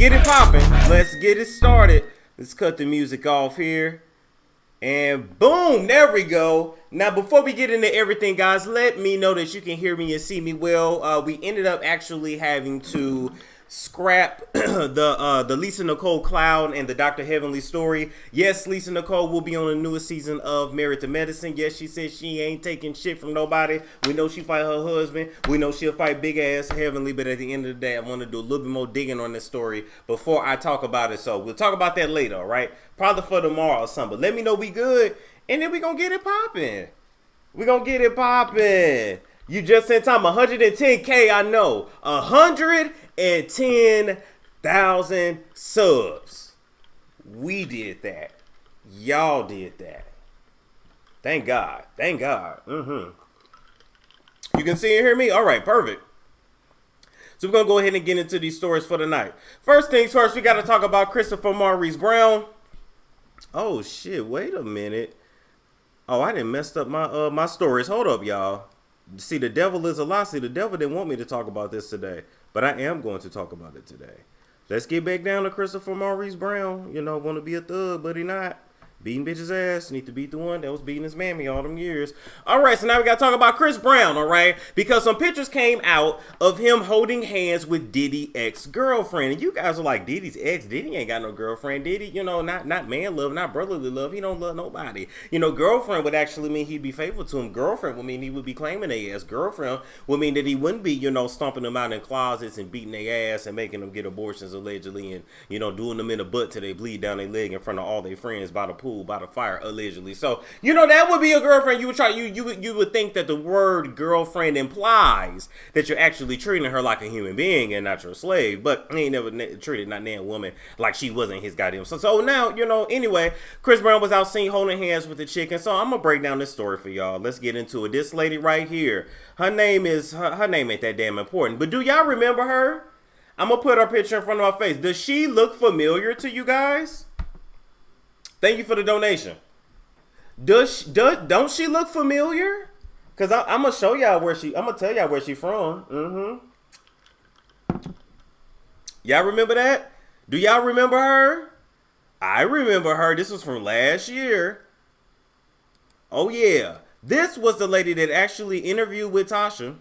get it popping. Let's get it started. Let's cut the music off here. And boom, there we go. Now, before we get into everything, guys, let me know that you can hear me and see me well. We ended up actually having to scrap the Lisa Nicole Cloud and the Dr. Heavenly story. Yes, Lisa Nicole will be on the newest season of Married to Medicine. Yes, she said she ain't taking shit from nobody. We know she fight her husband. We know she'll fight big ass Heavenly. But at the end of the day, I want to do a little bit more digging on this story before I talk about it. So we'll talk about that later, all right? Probably for tomorrow or something. But let me know we good, and then we gonna get it popping. We gonna get it popping. You just sent time 110K, I know. 110,000 subs. We did that. Y'all did that. Thank God. Thank God. You can see and hear me? All right, perfect. So we're going to go ahead and get into these stories for the night. First things first, we got to talk about Christopher Maurice Brown. Oh, shit. Wait a minute. Oh, I done messed up my my stories. Hold up, y'all. See, the devil is a lie. See, the devil didn't want me to talk about this today, but I am going to talk about it today. Let's get back down to Christopher Maurice Brown. You know, want to be a thug, but he not. Beating bitch's ass. Need to beat the one that was beating his mammy all them years. All right, so now we got to talk about Chris Brown, all right? Because some pictures came out of him holding hands with Diddy's ex-girlfriend. And you guys are like, Diddy's ex? Diddy ain't got no girlfriend. Diddy, you know, not man love, not brotherly love. He don't love nobody. You know, girlfriend would actually mean he'd be faithful to him. Girlfriend would mean he would be claiming their ass. Girlfriend would mean that he wouldn't be, you know, stomping them out in closets and beating their ass and making them get abortions allegedly and, you know, doing them in the butt till they bleed down their leg in front of all their friends by the pool, by the fire, allegedly. So, you know, that would be a girlfriend. You would try, you would think that the word girlfriend implies that you're actually treating her like a human being and not your slave. But he ain't never treated not damn woman like she wasn't his goddamn. So now, you know, anyway, Chris Brown was out seen holding hands with the chick. And so I'm gonna break down this story for y'all. Let's get into it. This lady right here, her name ain't that damn important. But do y'all remember her? I'm gonna put her picture in front of my face. Does she look familiar to you guys? Thank you for the donation. Don't she look familiar? Cause I'm gonna show y'all I'm gonna tell y'all where she from. Y'all remember that? Do y'all remember her? I remember her. This was from last year. Oh yeah, this was the lady that actually interviewed with Tasha.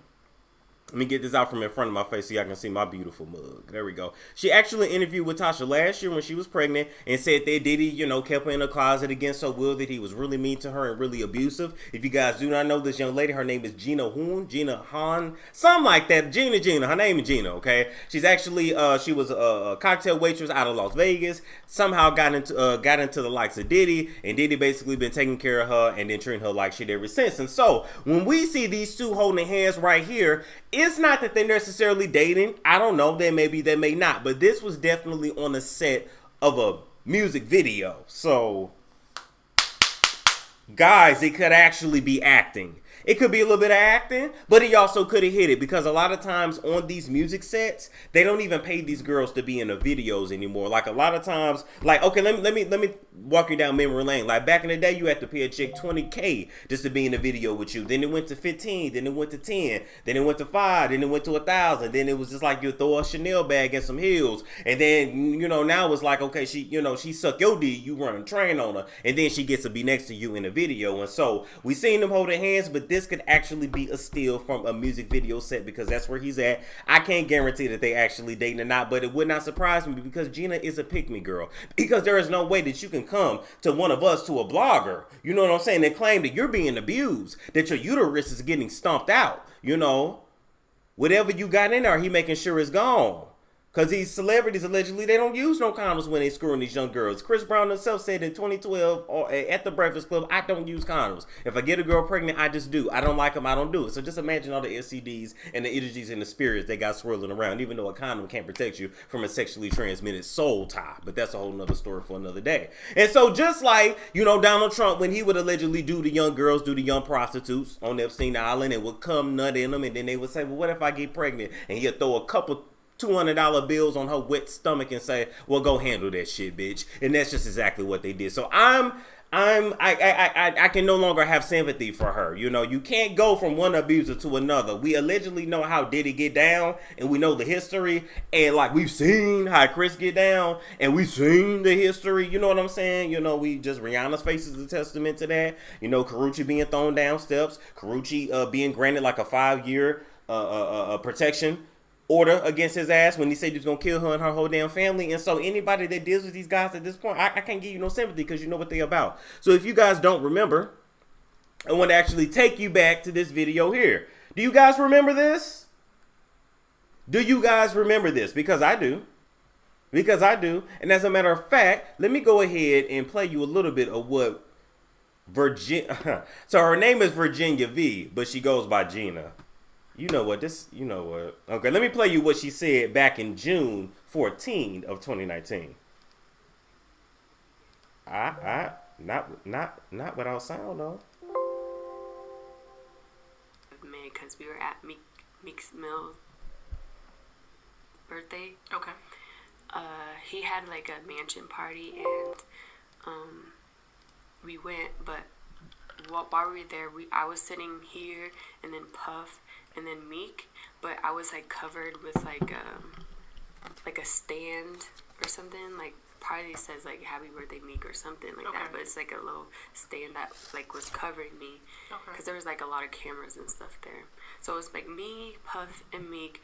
Let me get this out from in front of my face so y'all can see my beautiful mug. There we go. She actually interviewed with Tasha last year when she was pregnant and said that Diddy, you know, kept her in a closet against her will, that he was really mean to her and really abusive. If you guys do not know this young lady, her name is Gina Han, something like that. Gina. Her name is Gina, okay? She's actually, she was a cocktail waitress out of Las Vegas. Somehow got into the likes of Diddy, and Diddy basically been taking care of her and then treating her like shit ever since. And so when we see these two holding hands right here, it's not that they're necessarily dating. I don't know. They may be, they may not. But this was definitely on the set of a music video. So, guys, it could actually be acting. It could be a little bit of acting, but he also could have hit it, because a lot of times on these music sets, they don't even pay these girls to be in the videos anymore. Like a lot of times, like, okay, let me walk you down memory lane. Like back in the day, you had to pay a chick $20K just to be in the video with you. Then it went to 15, then it went to 10, then it went to 5, then it went to 1,000. Then it was just like you throw a Chanel bag and some heels, and then, you know, now it's like, okay, she suck your D, you run a train on her, and then she gets to be next to you in the video. And so we seen them holding hands, but this could actually be a steal from a music video set, because that's where he's at. I can't guarantee that they actually dating or not, but it would not surprise me, because Gina is a pick-me girl. Because there is no way that you can come to one of us, to a blogger, you know what I'm saying, and claim that you're being abused, that your uterus is getting stomped out, you know. Whatever you got in there, he making sure it's gone. Because these celebrities, allegedly, they don't use no condoms when they screwing these young girls. Chris Brown himself said in 2012 at the Breakfast Club, I don't use condoms. If I get a girl pregnant, I just do. I don't like them, I don't do it. So just imagine all the STDs and the energies and the spirits they got swirling around, even though a condom can't protect you from a sexually transmitted soul tie. But that's a whole nother story for another day. And so just like, you know, Donald Trump, when he would allegedly do the young girls, do the young prostitutes on Epstein Island, and would come nut in them, and then they would say, well, what if I get pregnant? And he'd throw a couple $200 bills on her wet stomach and say, well, go handle that shit, bitch. And that's just exactly what they did. So I can no longer have sympathy for her. You know, you can't go from one abuser to another. We allegedly know how Diddy get down, and we know the history, and like we've seen how Chris get down, and we've seen the history. You know what I'm saying? You know, we just Rihanna's face is a testament to that. You know, Karrueche being thrown down steps, Karrueche being granted like a 5-year protection order against his ass when he said he was gonna kill her and her whole damn family. And so anybody that deals with these guys at this point, I can't give you no sympathy because you know what they're about. So if you guys don't remember, I want to actually take you back to this video here. Do you guys remember this? Do you guys remember this? Because I do. Because I do. And as a matter of fact, let me go ahead and play you a little bit of what so her name is Virginia V, but she goes by Gina. You know what. Okay, let me play you what she said back in June 14 of 2019. Not without sound though. Because we were at Meek's Mill's birthday. Okay. He had like a mansion party and we went, but while we were there, I was sitting here and then Puff and then Meek, but I was like covered with like a stand or something, like probably says like happy birthday Meek or something like that, but it's like a little stand that like was covering me because there was like a lot of cameras and stuff there. So it was like me, Puff, and Meek.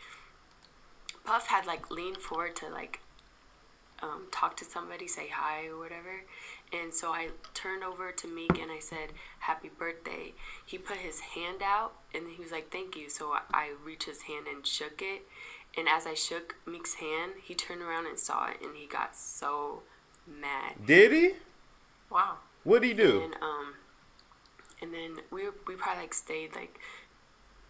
Puff had like leaned forward to like talk to somebody, say hi or whatever. And so I turned over to Meek and I said, happy birthday. He put his hand out and he was like, thank you. So I reached his hand and shook it. And as I shook Meek's hand, he turned around and saw it and he got so mad. Did he? Wow. What'd he do? And then we probably like stayed like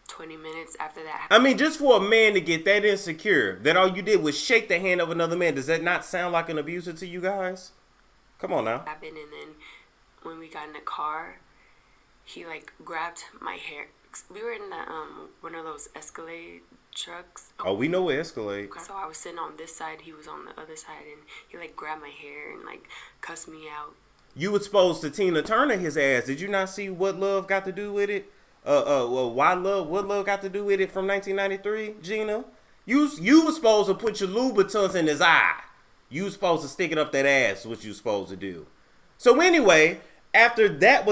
20 minutes after that. I mean, just for a man to get that insecure, that all you did was shake the hand of another man, does that not sound like an abuser to you guys? Come on now. And then when we got in the car, he like grabbed my hair. We were in the one of those Escalade trucks. Oh, we know what Escalade. So I was sitting on this side, he was on the other side, and he like grabbed my hair and like cussed me out. You exposed to Tina Turner his ass. Did you not see What Love Got to Do with it? What Love Got to Do with it from 1993, Gina? You was supposed to put your Louboutins in his eye. You was supposed to stick it up that ass, what you supposed to do. So anyway, after that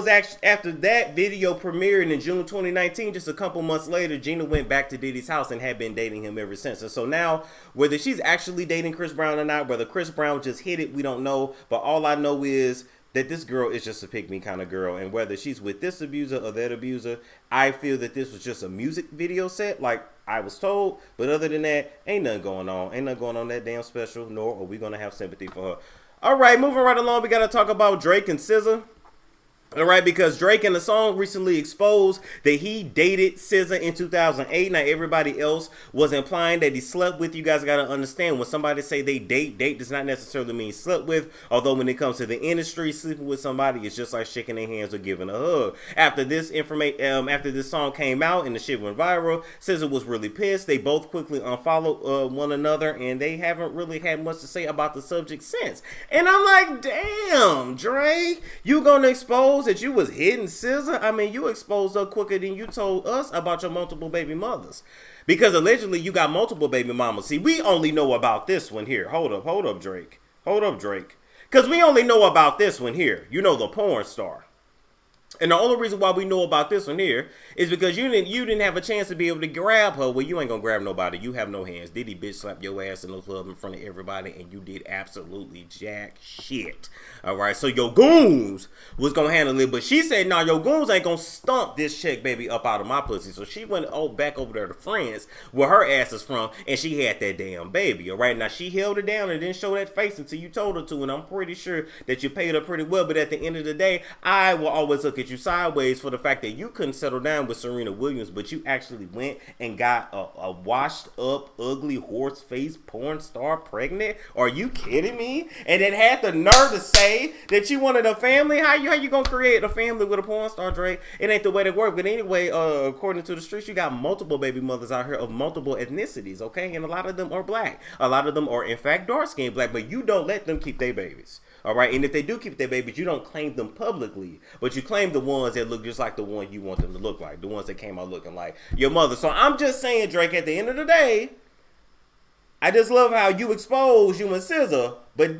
video premiered in June 2019, just a couple months later, Gina went back to Diddy's house and had been dating him ever since. And so now, whether she's actually dating Chris Brown or not, whether Chris Brown just hit it, we don't know. But all I know is that this girl is just a pick-me kind of girl. And whether she's with this abuser or that abuser, I feel that this was just a music video set, like I was told. But other than that, ain't nothing going on. Ain't nothing going on that damn special, nor are we going to have sympathy for her. All right, moving right along, we got to talk about Drake and SZA. All right, because Drake in the song recently exposed that he dated SZA in 2008. Now, everybody else was implying that he slept with. You guys got to understand, when somebody say they date does not necessarily mean slept with. Although when it comes to the industry, sleeping with somebody is just like shaking their hands or giving a hug. After this song came out and the shit went viral, SZA was really pissed. They both quickly unfollowed one another, and they haven't really had much to say about the subject since. And I'm like, damn, Drake, you gonna expose that you was hitting SZA? I mean, you exposed her quicker than you told us about your multiple baby mothers. Because allegedly you got multiple baby mamas. See, we only know about this one here. Hold up, Drake. Hold up, Drake. Because we only know about this one here. You know, the porn star. And the only reason why we know about this one here is because you didn't have a chance to be able to grab her. Well, you ain't gonna grab nobody. You have no hands. Diddy bitch slapped your ass in the club in front of everybody, and you did absolutely jack shit. All right, so your goons was gonna handle it, but she said, "No, your goons ain't gonna stomp this chick baby up out of my pussy." So she went back over there to France, where her ass is from, and she had that damn baby. All right, now she held it down and didn't show that face until you told her to, and I'm pretty sure that you paid her pretty well. But at the end of the day, I will always look at at you sideways for the fact that you couldn't settle down with Serena Williams, but you actually went and got a washed up, ugly, horse face porn star pregnant. Are you kidding me? And then had the nerve to say that you wanted a family? How you gonna create a family with a porn star, Drake? It ain't the way that work. But anyway, according to the streets, you got multiple baby mothers out here of multiple ethnicities, okay? And a lot of them are black. A lot of them are, in fact, dark-skinned black, but you don't let them keep their babies. All right, and if they do keep their babies, you don't claim them publicly, but you claim the ones that look just like the one you want them to look like, the ones that came out looking like your mother. So I'm just saying, Drake, at the end of the day, I just love how you exposed you and SZA, but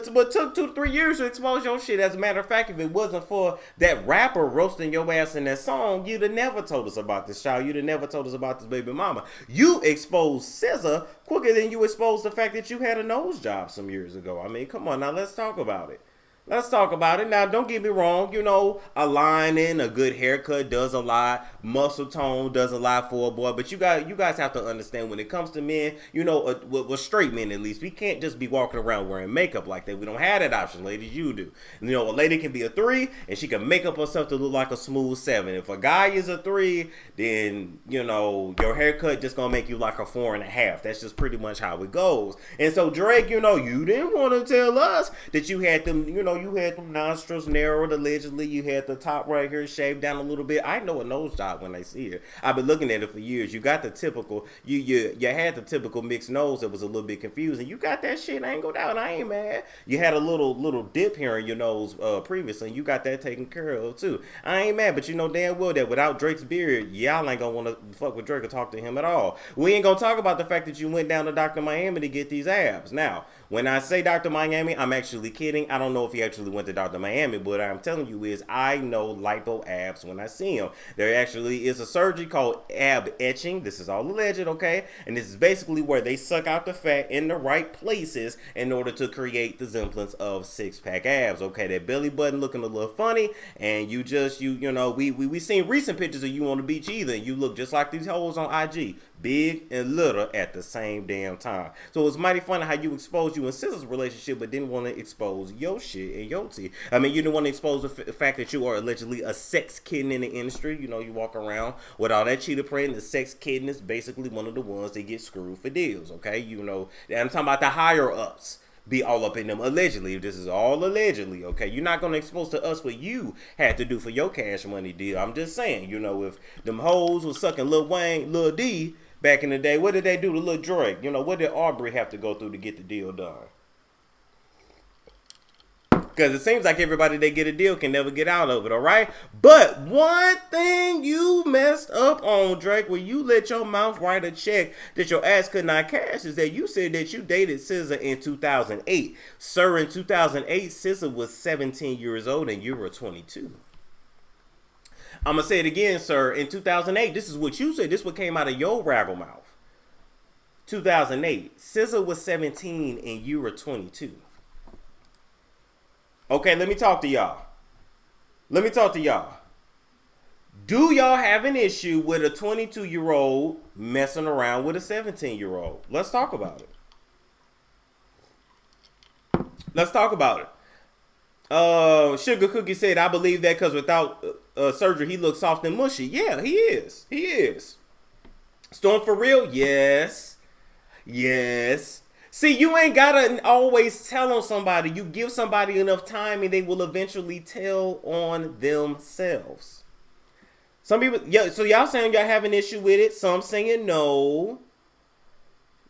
took 2 to 3 years to expose your shit. As a matter of fact, if it wasn't for that rapper roasting your ass in that song, you'd have never told us about this child. You'd have never told us about this baby mama. You exposed SZA quicker than you exposed the fact that you had a nose job some years ago. I mean, come on now, let's talk about it. Let's talk about it. Now, don't get me wrong. You know, aligning, a good haircut does a lot. Muscle tone does a lot for a boy. But you guys have to understand when it comes to men, you know, with straight men at least, we can't just be walking around wearing makeup like that. We don't have that option, ladies. You do. You know, a lady can be a 3 and she can make up herself to look like a smooth 7. If a guy is a 3, then, you know, your haircut just gonna make you like a 4.5. That's just pretty much how it goes. And so, Drake, you know, you didn't want to tell us that you had them, you know, you had them nostrils narrowed allegedly. You had the top right here shaved down a little bit. I know a nose job when I see it. I've been looking at it for years. You got the typical, you had the typical mixed nose that was a little bit confusing. You got that shit angled out. I ain't mad. You had a little dip here in your nose previously, and you got that taken care of too. I ain't mad, but you know damn well that without Drake's beard, y'all ain't gonna want to fuck with Drake or talk to him at all. We ain't gonna talk about the fact that you went down to Dr. Miami to get these abs. Now, when I say Dr. Miami, I'm actually kidding. I don't know if he actually went to Dr. Miami, but what I'm telling you is I know lipo abs when I see them. There actually is a surgery called ab etching. This is all alleged, okay? And this is basically where they suck out the fat in the right places in order to create the semblance of six-pack abs, okay? That belly button looking a little funny, and you know, we seen recent pictures of you on the beach either, and you look just like these hoes on IG. Big and little at the same damn time. So it's mighty funny how you exposed you and SZA's relationship, but didn't want to expose your shit and your tea. I mean, you didn't want to expose the fact that you are allegedly a sex kitten in the industry. You know, you walk around with all that cheetah print. The sex kitten is basically one of the ones that get screwed for deals, okay? You know, I'm talking about the higher ups. Be all up in them allegedly. This is all allegedly, okay? You're not going to expose to us what you had to do for your cash money deal. I'm just saying, you know, if them hoes was sucking Lil Wayne, Lil D back in the day, what did they do to Lil Drake? You know, what did Aubrey have to go through to get the deal done? Because it seems like everybody that get a deal can never get out of it, all right? But one thing you messed up on, Drake, when you let your mouth write a check that your ass could not cash, is that you said that you dated SZA in 2008. Sir, in 2008, SZA was 17 years old and you were 22. I'm going to say it again, sir. In 2008, this is what you said. This is what came out of your raggle mouth. 2008, SZA was 17 and you were 22. Okay, let me talk to y'all. Do y'all have an issue with a 22-year-old messing around with a 17-year-old? Let's talk about it. Sugar Cookie said, I believe that because without surgery, he looks soft and mushy. Yeah, he is. Storm for real? Yes. See, you ain't gotta always tell on somebody. You give somebody enough time and they will eventually tell on themselves. Some people, yeah, so y'all saying y'all have an issue with it. Some saying no.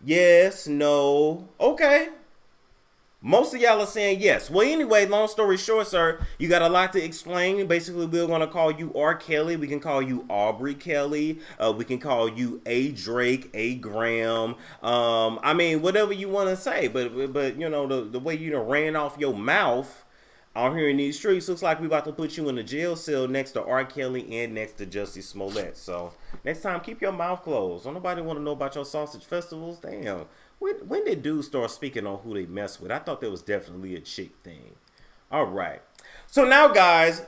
Yes, no. Okay. Most of y'all are saying yes. Well, anyway, long story short, sir, you got a lot to explain. Basically, we're going to call you R. Kelly. We can call you Aubrey Kelly. We can call you A. Drake, A. Graham. I mean, whatever you want to say. But you know, the way you done ran off your mouth out here in these streets looks like we about to put you in a jail cell next to R. Kelly and next to Jussie Smollett. So next time, keep your mouth closed. Don't nobody want to know about your sausage festivals. Damn. When did dudes start speaking on who they mess with? I thought that was definitely a chick thing. All right. So now, guys,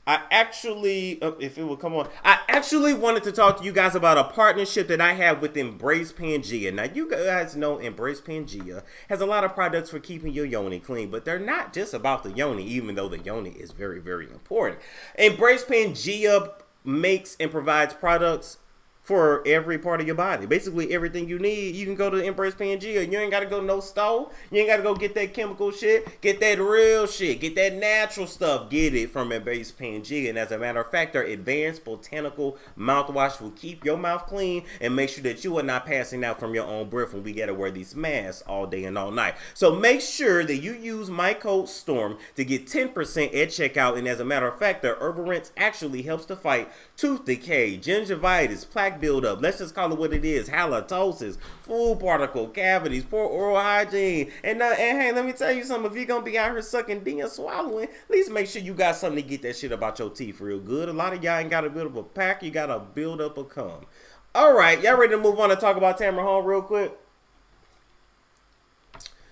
I actually, if it would come on, I actually wanted to talk to you guys about a partnership that I have with Embrace Pangaea. Now, you guys know Embrace Pangaea has a lot of products for keeping your yoni clean, but they're not just about the yoni, even though the yoni is very, very important. Embrace Pangaea makes and provides products for every part of your body. Basically, everything you need, you can go to Embrace Pangaea. You ain't got to go no store. You ain't got to go get that chemical shit. Get that real shit. Get that natural stuff. Get it from Embrace Pangaea. And as a matter of fact, their advanced botanical mouthwash will keep your mouth clean and make sure that you are not passing out from your own breath when we got to wear these masks all day and all night. So make sure that you use my code STORM to get 10% at checkout. And as a matter of fact, their herbal rinse actually helps to fight tooth decay, gingivitis, plaque buildup. Let's just call it what it is: halitosis, food particle, cavities, poor oral hygiene. And hey, let me tell you something. If you're gonna be out here sucking D and swallowing, at least make sure you got something to get that shit about your teeth real good. A lot of y'all ain't got to build up a pack. You got to build up a cum. All right, y'all ready to move on and talk about Tamron Hall real quick?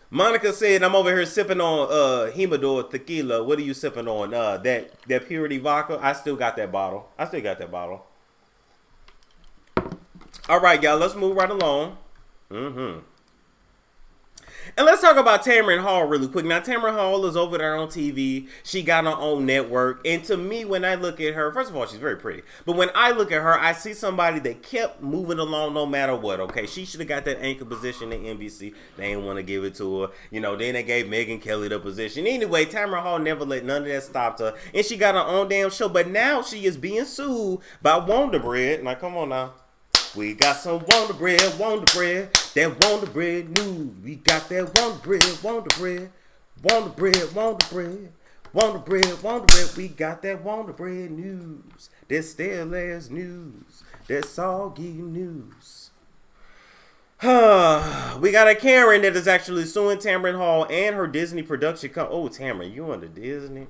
Monica said, I'm over here sipping on Humidor tequila. What are you sipping on? That Purity vodka? I still got that bottle. All right, y'all, let's move right along. And let's talk about Tamron Hall really quick. Now, Tamron Hall is over there on TV. She got her own network. And to me, when I look at her, first of all, she's very pretty. But when I look at her, I see somebody that kept moving along no matter what, okay? She should have got that anchor position at NBC. They didn't want to give it to her. You know, then they gave Megyn Kelly the position. Anyway, Tamron Hall never let none of that stop her. And she got her own damn show. But now she is being sued by Wonder Bread. Now, come on now. We got some Wonder Bread, that Wonder Bread news. We got that Wonder Bread, we got that Wonder Bread news. That's still as news, that's soggy news. We got a Karen that is actually suing Tamron Hall and her Disney production company. Oh, Tamron, you under Disney?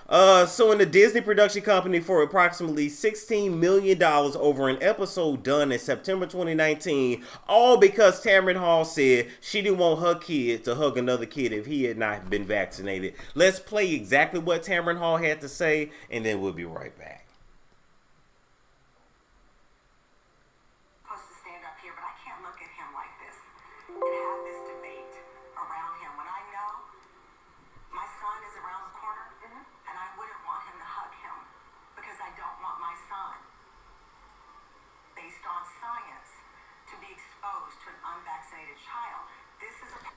Suing the Disney production company for approximately $16 million over an episode done in September 2019, all because Tamron Hall said she didn't want her kid to hug another kid if he had not been vaccinated. Let's play exactly what Tamron Hall had to say, and then we'll be right back.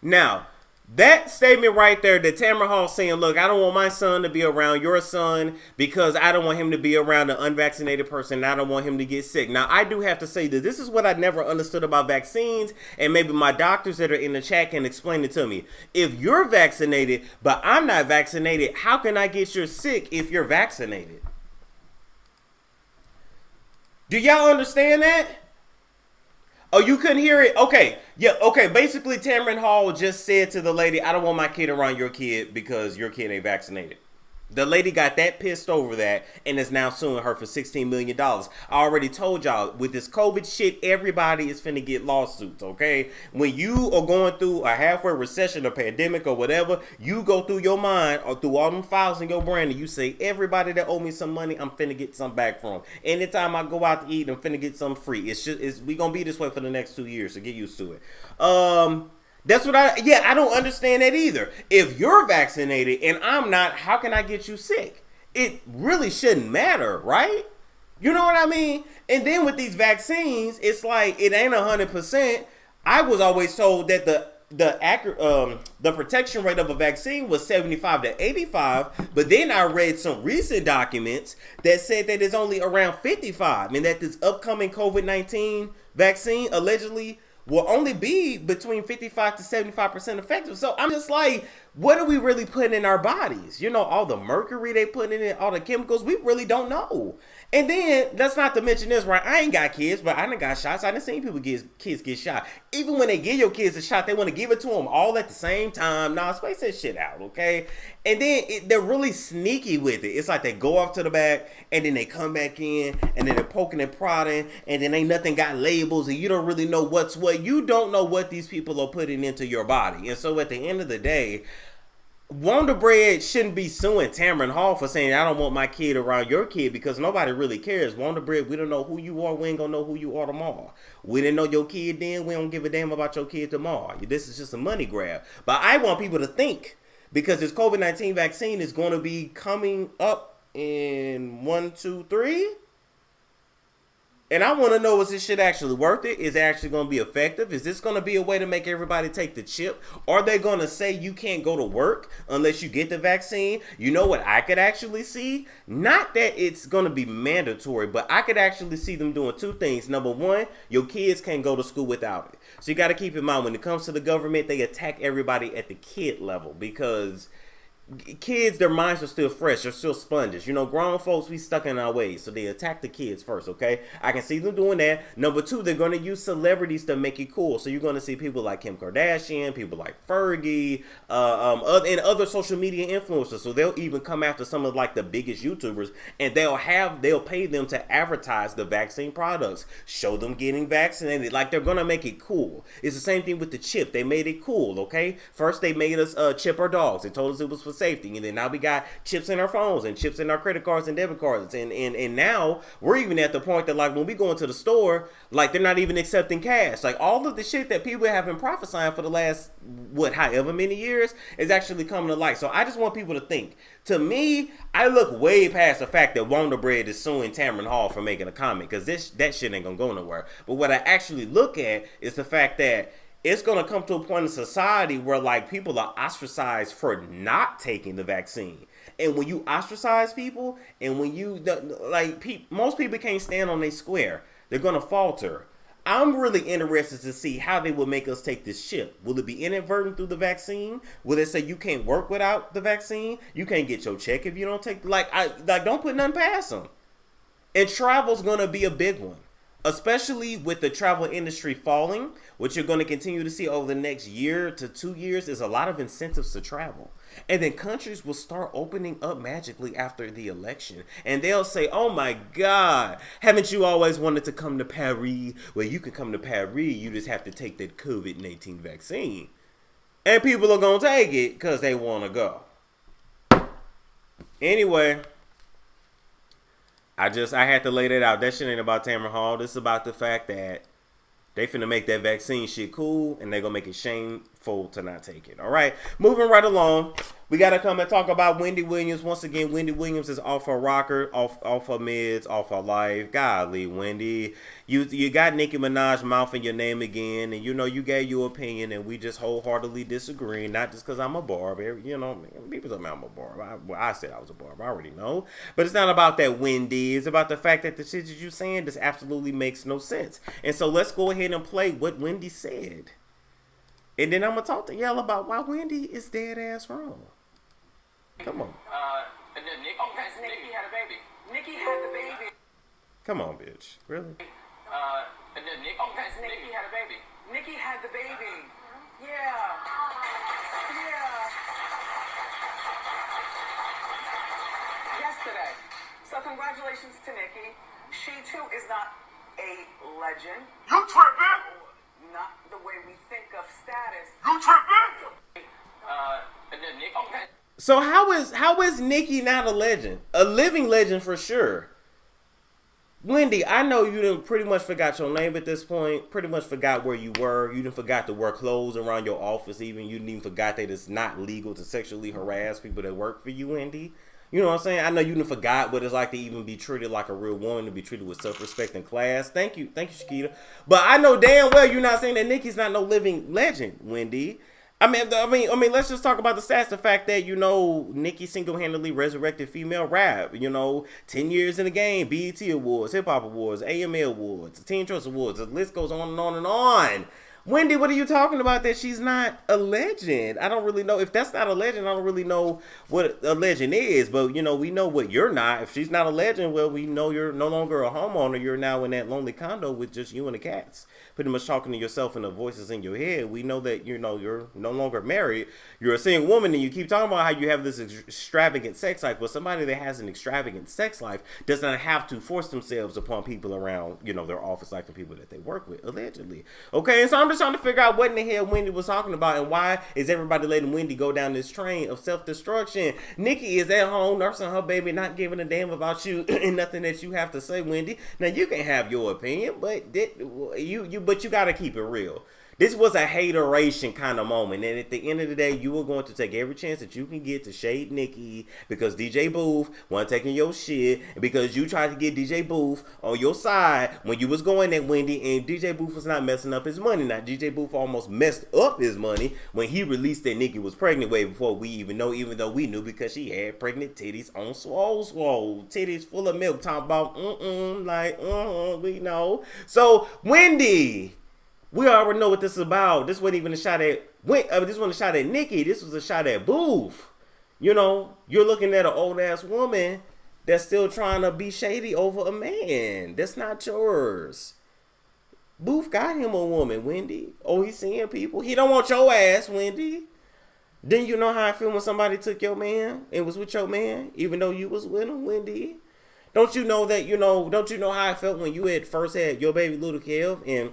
Now, that statement right there that Tamron Hall saying, look, I don't want my son to be around your son because I don't want him to be around an unvaccinated person and I don't want him to get sick. Now, I do have to say that this is what I never understood about vaccines, and maybe my doctors that are in the chat can explain it to me. If you're vaccinated, but I'm not vaccinated, how can I get you sick if you're vaccinated? Do y'all understand that? Oh, you couldn't hear it? Okay. Yeah, okay. Basically, Tamron Hall just said to the lady, I don't want my kid around your kid because your kid ain't vaccinated. The lady got that pissed over that and is now suing her for $16 million. I already told y'all, with this COVID shit, everybody is finna get lawsuits, okay? When you are going through a halfway recession, a pandemic, or whatever, you go through your mind or through all them files in your brain and you say, everybody that owe me some money, I'm finna get some back from. Anytime I go out to eat, I'm finna get some free. We gonna be this way for the next 2 years, so get used to it. That's what I don't understand that either. If you're vaccinated and I'm not, how can I get you sick? It really shouldn't matter, right? You know what I mean? And then with these vaccines, it's like, it ain't 100%. I was always told that the protection rate of a vaccine was 75 to 85, but then I read some recent documents that said that it's only around 55, and that this upcoming COVID-19 vaccine allegedly will only be between 55 to 75% effective. So I'm just like, what are we really putting in our bodies? You know, all the mercury they put in it, all the chemicals, we really don't know. And then, let's not to mention this, right? I ain't got kids, but I done got shots. I done seen people kids get shot. Even when they give your kids a shot, they want to give it to them all at the same time. Nah, space that shit out, okay? And then, they're really sneaky with it. It's like they go off to the back, and then they come back in, and then they're poking and prodding, and then ain't nothing got labels, and you don't really know what's what. You don't know what these people are putting into your body. And so, at the end of the day, Wonder Bread shouldn't be suing Tamron Hall for saying I don't want my kid around your kid because nobody really cares. Wonder Bread, we don't know who you are. We ain't gonna know who you are tomorrow. We didn't know your kid then. We don't give a damn about your kid tomorrow. This is just a money grab. But I want people to think because this COVID-19 vaccine is going to be coming up in 1, 2, 3. And I want to know, is this shit actually worth it? Is it actually going to be effective? Is this going to be a way to make everybody take the chip? Are they going to say you can't go to work unless you get the vaccine? You know what I could actually see? Not that it's going to be mandatory, but I could actually see them doing two things. Number one, your kids can't go to school without it. So you got to keep in mind, when it comes to the government, they attack everybody at the kid level because kids, their minds are still fresh. They're still sponges. You know, grown folks, we stuck in our ways. So they attack the kids first, okay? I can see them doing that. Number two, they're going to use celebrities to make it cool. So you're going to see people like Kim Kardashian, people like Fergie, and other social media influencers. So they'll even come after some of like the biggest YouTubers, and they'll pay them to advertise the vaccine products, show them getting vaccinated. Like, they're going to make it cool. It's the same thing with the chip. They made it cool, okay? First, they made us chip our dogs. They told us it was for safety, and then now we got chips in our phones and chips in our credit cards and debit cards, and now we're even at the point that, like, when we go into the store, like, they're not even accepting cash. Like, all of the shit that people have been prophesying for the last however many years is actually coming to light. So I just want people to think. To me, I look way past the fact that Wonder Bread is suing Tamron Hall for making a comment, because that shit ain't gonna go nowhere. But what I actually look at is the fact that it's going to come to a point in society where, like, people are ostracized for not taking the vaccine. And when you ostracize people, and when you, like, most people can't stand on their square. They're going to falter. I'm really interested to see how they will make us take this shit. Will it be inadvertent through the vaccine? Will they say you can't work without the vaccine? You can't get your check if you don't take, don't put nothing past them. And travel's going to be a big one. Especially with the travel industry falling, what you're going to continue to see over the next year to 2 years is a lot of incentives to travel. And then countries will start opening up magically after the election. And they'll say, oh my God, haven't you always wanted to come to Paris? Well, you can come to Paris, you just have to take that COVID-19 vaccine. And people are going to take it because they want to go. Anyway, I had to lay that out. That shit ain't about Tamron Hall. This is about the fact that they finna make that vaccine shit cool, and they gonna make it shameful to not take it. All right, moving right along. We gotta come and talk about Wendy Williams. Once again, Wendy Williams is off her rocker, off her meds, off her life. Golly, Wendy. You got Nicki Minaj mouthing your name again, and you know you gave your opinion, and we just wholeheartedly disagree. Not just because I'm a barber, you know. People tell me I'm a barber. I said I was a barber. I already know. But it's not about that, Wendy. It's about the fact that the shit that you're saying just absolutely makes no sense. And so let's go ahead and play what Wendy said, and then I'm gonna talk to y'all about why Wendy is dead ass wrong. Come on. And then Nikki had a baby. Nikki had the baby. Come on, bitch. Really? And then Nikki had a baby. Nikki had the baby. Yeah. Yesterday. So congratulations to Nikki. She too is not a legend. You tripping? Not the way we think of status. You tripping? And then Nikki. So how is Nikki not a legend? A living legend for sure. Wendy, I know you done pretty much forgot your name at this point. Pretty much forgot where you were. You done forgot to wear clothes around your office even. You didn't even forgot that it's not legal to sexually harass people that work for you, Wendy. You know what I'm saying? I know you done forgot what it's like to even be treated like a real woman, to be treated with self-respect and class. Thank you, Shakita. But I know damn well you're not saying that Nikki's not no living legend, Wendy. I mean, let's just talk about the stats. The fact that, you know, Nikki single-handedly resurrected female rap. You know, 10 years in the game, BET Awards, Hip Hop Awards, AMA Awards, Teen Choice Awards. The list goes on and on and on. Wendy, what are you talking about that she's not a legend? I don't really know. If that's not a legend, I don't really know what a legend is. But, you know, we know what you're not. If she's not a legend, well, we know you're no longer a homeowner. You're now in that lonely condo with just you and the cats. Pretty much talking to yourself and the voices in your head. We know that, you know, you're no longer married. You're a single woman, and you keep talking about how you have this extravagant sex life. Well, somebody that has an extravagant sex life does not have to force themselves upon people around, you know, their office life and people that they work with, allegedly. Okay, and so I'm just just trying to figure out what in the hell Wendy was talking about and why is everybody letting Wendy go down this train of self-destruction. Nikki is at home nursing her baby, not giving a damn about you and nothing that you have to say, Wendy. Now you can have your opinion, but you gotta keep it real. This was a hateration kind of moment, and at the end of the day, you were going to take every chance that you can get to shade Nikki because DJ Booth wasn't taking your shit, and because you tried to get DJ Booth on your side when you was going at Wendy, and DJ Booth was not messing up his money. Now, DJ Booth almost messed up his money when he released that Nikki was pregnant way before we even know, even though we knew because she had pregnant titties on swole, titties full of milk, talking about, we know. So, Wendy... We already know what this is about. This wasn't even a shot at this wasn't a shot at Nikki. This was a shot at Booth. You know, you're looking at an old ass woman that's still trying to be shady over a man. That's not yours. Booth got him a woman, Wendy. Oh, he's seeing people. He don't want your ass, Wendy. Didn't you know how I feel when somebody took your man and was with your man, even though you was with him, Wendy? Don't you know that, don't you know how I felt when you had first had your baby little Kev and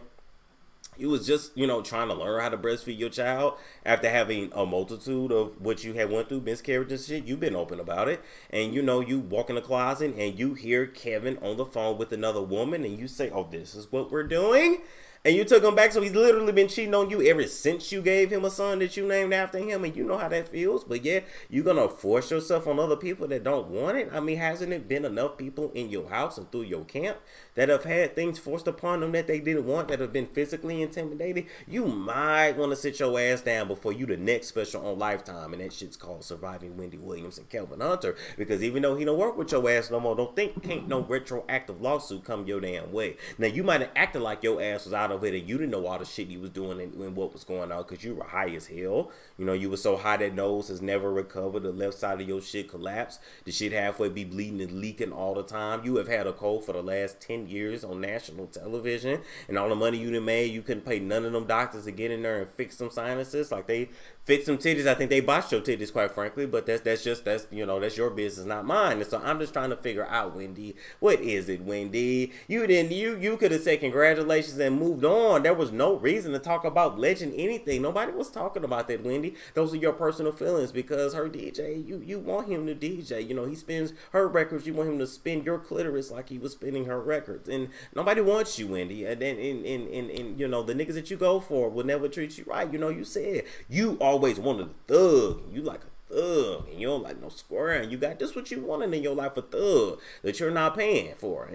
you was just, trying to learn how to breastfeed your child after having a multitude of what you had went through, miscarriages and shit. You've been open about it. And, you walk in the closet and you hear Kevin on the phone with another woman and you say, oh, this is what we're doing. And you took him back, so he's literally been cheating on you ever since you gave him a son that you named after him, and you know how that feels. But yeah, you're going to force yourself on other people that don't want it? I mean, hasn't it been enough people in your house and through your camp that have had things forced upon them that they didn't want, that have been physically intimidated? You might want to sit your ass down before you the next special on Lifetime, and that shit's called Surviving Wendy Williams and Kelvin Hunter, because even though he don't work with your ass no more, don't think can't no retroactive lawsuit come your damn way. Now, you might have acted like your ass was out of it and you didn't know all the shit you was doing and what was going on because you were high as hell. You were so high that nose has never recovered. The left side of your shit collapsed. The shit halfway be bleeding and leaking all the time. You have had a cold for the last 10 years on national television, and all the money you done made, you couldn't pay none of them doctors to get in there and fix some sinuses. Like they fixed some titties. I think they botched your titties, quite frankly, but that's your business, not mine. And so I'm just trying to figure out, Wendy, what is it, Wendy? You could have said congratulations and moved on. There was no reason to talk about legend anything. Nobody was talking about that, Wendy. Those are your personal feelings because her DJ, you want him to DJ. He spins her records. You want him to spin your clitoris like he was spinning her records. And nobody wants you, Wendy. And then, the niggas that you go for will never treat you right. You said you always wanted a thug. You like a thug. And you don't like no square. And you got this what you wanted in your life, a thug that you're not paying for.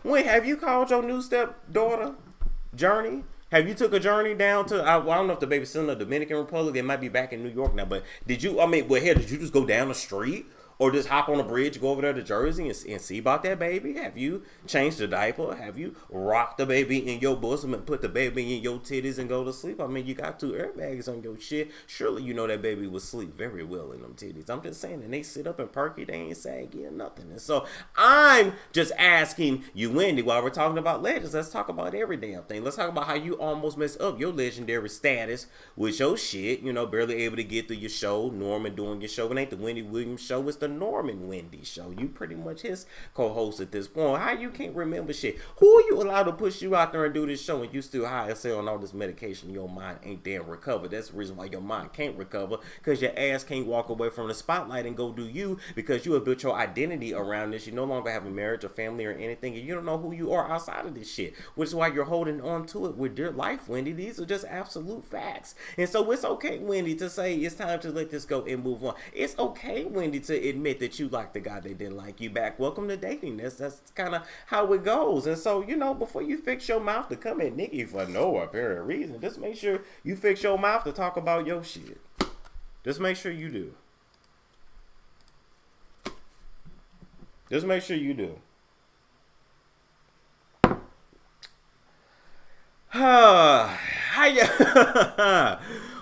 When have you called your new stepdaughter Journey? Have you took a journey down to, I don't know if the baby's still in the Dominican Republic. They might be back in New York now. But did you just go down the street? Or just hop on a bridge, go over there to Jersey and see about that baby? Have you changed the diaper? Have you rocked the baby in your bosom and put the baby in your titties and go to sleep? I mean, you got 2 airbags on your shit. Surely you know that baby will sleep very well in them titties. I'm just saying, and they sit up and perky, they ain't saggy or nothing. And so I'm just asking you, Wendy, while we're talking about legends, let's talk about every damn thing. Let's talk about how you almost messed up your legendary status with your shit. Barely able to get through your show. Norman doing your show. It ain't the Wendy Williams show. It's the Norman Wendy show. You pretty much his co-host at this point. How you can't remember shit? Who are you allowed to push you out there and do this show and you still high as hell on all this medication? Your mind ain't damn recovered. That's the reason why your mind can't recover, because your ass can't walk away from the spotlight and go do you, because you have built your identity around this. You no longer have a marriage or family or anything, and you don't know who you are outside of this shit, which is why you're holding on to it with dear life, Wendy. These are just absolute facts. And so it's okay, Wendy, to say it's time to let this go and move on. It's okay, Wendy, to admit that you like the guy that didn't like you back. Welcome to dating. That's kind of how it goes. And so, before you fix your mouth to come at Nikki for no apparent reason, just make sure you fix your mouth to talk about your shit. Just make sure you do. Just make sure you do. Hiya.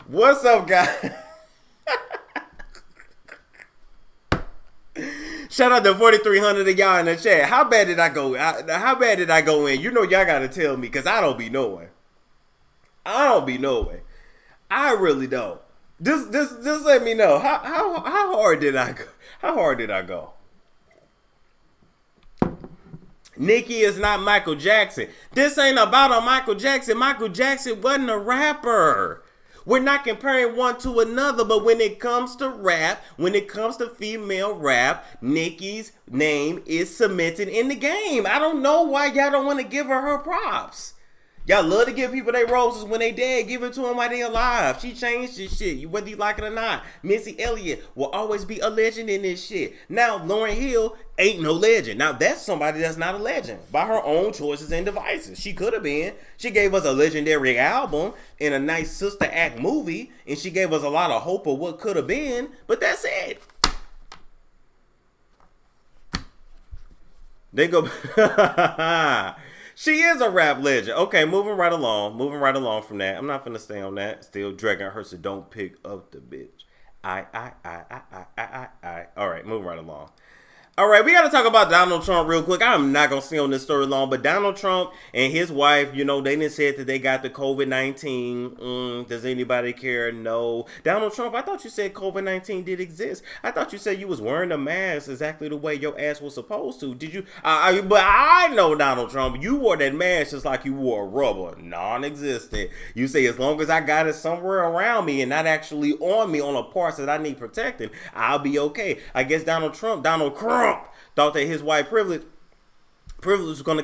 What's up, guys? Shout out to 4,300 of y'all in the chat. How bad did I go? How bad did I go in? Y'all gotta tell me, because I don't be knowing. I really don't. Just let me know. How hard did I go? How hard did I go? Nikki is not Michael Jackson. This ain't about a Michael Jackson. Michael Jackson wasn't a rapper. We're not comparing one to another, but when it comes to rap, when it comes to female rap, Nikki's name is cemented in the game. I don't know why y'all don't want to give her props. Y'all love to give people their roses when they dead. Give it to them while they alive. She changed this shit, whether you like it or not. Missy Elliott will always be a legend in this shit. Now, Lauryn Hill ain't no legend. Now, that's somebody that's not a legend by her own choices and devices. She could have been. She gave us a legendary album and a nice sister act movie, and she gave us a lot of hope of what could have been, but that's it. They go... She is a rap legend. Okay, moving right along from that. I'm not finna stay on that. Still dragging her, so don't pick up the bitch. All right, moving right along. All right, we got to talk about Donald Trump real quick. I'm not going to stay on this story long, but Donald Trump and his wife, you know, they didn't say that they got the COVID-19. Does anybody care? No. Donald Trump, I thought you said COVID-19 did exist. I thought you said you was wearing a mask exactly the way your ass was supposed to. Did you? But I know Donald Trump. You wore that mask just like you wore a rubber. Non-existent. You say, as long as I got it somewhere around me and not actually on me on the parts that I need protecting, I'll be okay. I guess Donald Crump, thought that his white privilege was going to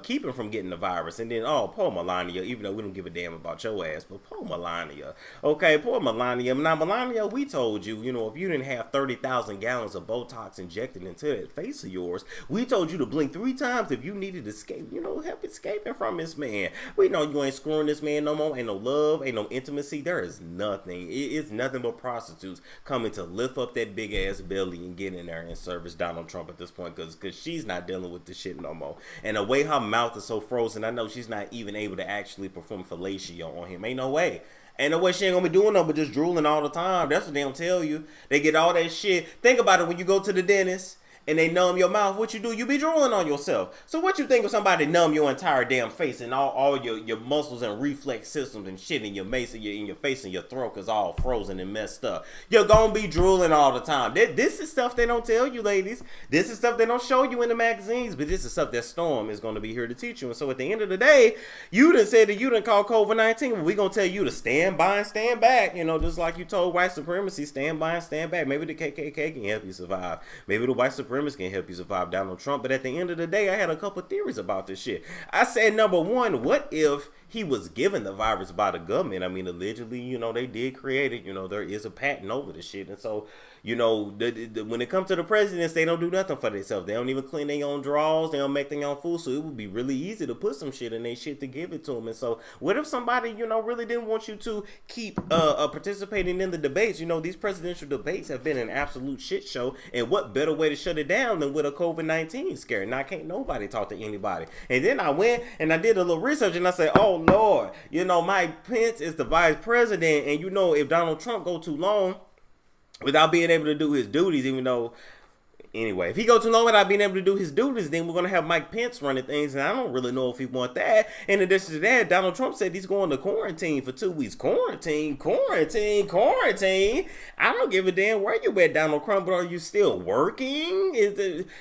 keep him from getting the virus. And then, poor Melania, even though we don't give a damn about your ass, but poor Melania. Okay, poor Melania. Now, Melania, we told you, if you didn't have 30,000 gallons of Botox injected into that face of yours, we told you to blink 3 times if you needed to escape, help escaping from this man. We know you ain't screwing this man no more. Ain't no love, ain't no intimacy. There is nothing. It's nothing but prostitutes coming to lift up that big ass belly and get in there and service Donald Trump at this point, because she's not dealing with this shit no more. And the way her mouth is so frozen, I know she's not even able to actually perform fellatio on him. Ain't no way she ain't gonna be doing no but just drooling all the time. That's what they don't tell you. They get all that shit. Think about it, when you go to the dentist and they numb your mouth, what you do? You be drooling on yourself. So what you think of somebody numb your entire damn face and all your muscles and reflex systems and shit in your face and your face and your throat is all frozen and messed up? You're gonna be drooling all the time. This is stuff they don't tell you, ladies. This is stuff they don't show you in the magazines, but this is stuff that Storm is gonna be here to teach you. And so at the end of the day, you done said that you done call COVID-19. We're gonna tell you to stand by and stand back. Just like you told white supremacy, stand by and stand back. Maybe the KKK can help you survive. Maybe the white supremacists can help you survive Donald Trump. But at the end of the day, I had a couple theories about this shit. I said, number one, what if he was given the virus by the government? I mean, allegedly, they did create it. There is a patent over the shit. And so, when it comes to the presidents, they don't do nothing for themselves. They don't even clean their own drawers. They don't make their own food. So it would be really easy to put some shit in their shit to give it to them. And so what if somebody, really didn't want you to keep participating in the debates? These presidential debates have been an absolute shit show. And what better way to shut it down than with a COVID-19 scare? Now, can't nobody talk to anybody. And then I went and I did a little research and I said, oh, Lord, Mike Pence is the vice president. And if Donald Trump go too long without being able to do his duties, anyway, if he go too long without being able to do his duties, then we're going to have Mike Pence running things, and I don't really know if he want that. In addition to that, Donald Trump said he's going to quarantine for 2 weeks. Quarantine. I don't give a damn where you at, Donald Trump, but are you still working?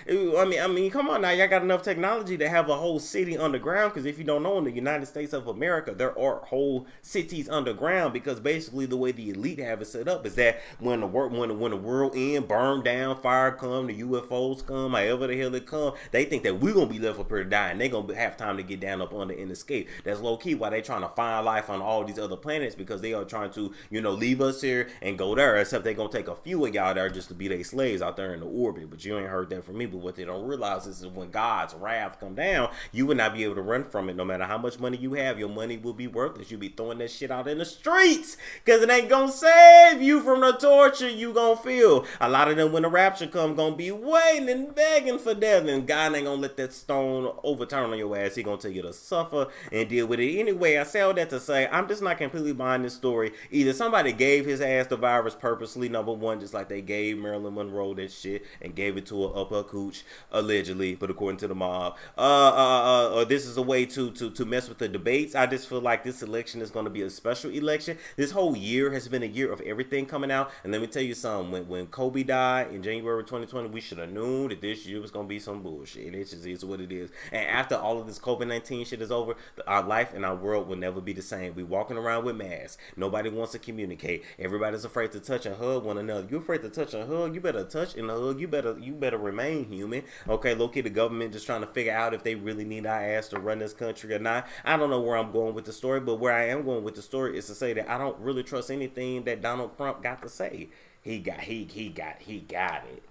I mean, come on now. Y'all got enough technology to have a whole city underground, because if you don't know, in the United States of America, there are whole cities underground, because basically the way the elite have it set up is that when the world end, burn down, fire come, the UFOs come, however the hell it come, they think that we're going to be left up here to die, and they're going to have time to get down up under and escape. That's low-key why they trying to find life on all these other planets, because they are trying to, leave us here and go there, except they're going to take a few of y'all there just to be their slaves out there in the orbit. But you ain't heard that from me. But what they don't realize is when God's wrath come down, you will not be able to run from it. No matter how much money you have, your money will be worthless. You'll be throwing that shit out in the streets, because it ain't going to save you from the torture you going to feel. A lot of them, when the rapture come, going to be waiting and begging for death, and God ain't gonna let that stone overturn on your ass. He gonna tell you to suffer and deal with it. Anyway, I say all that to say, I'm just not completely buying this story. Either somebody gave his ass the virus purposely, number one, just like they gave Marilyn Monroe that shit and gave it to her up her cooch, allegedly, but according to the mob, or this is a way to mess with the debates. I just feel like this election is going to be a special election. This whole year has been a year of everything coming out. And let me tell you something. When Kobe died in January 2020, we should have known that this year was going to be some bullshit. It just is what it is. And after all of this COVID-19 shit is over, our life and our world will never be the same. We walking around with masks. Nobody wants to communicate. Everybody's afraid to touch and hug one another. You're afraid to touch and hug. You better touch and hug. You better remain human. Okay, low-key, the government just trying to figure out if they really need our ass to run this country or not. I don't know where I'm going with the story, but where I am going with the story is to say that I don't really trust anything that Donald Trump got to say. He got it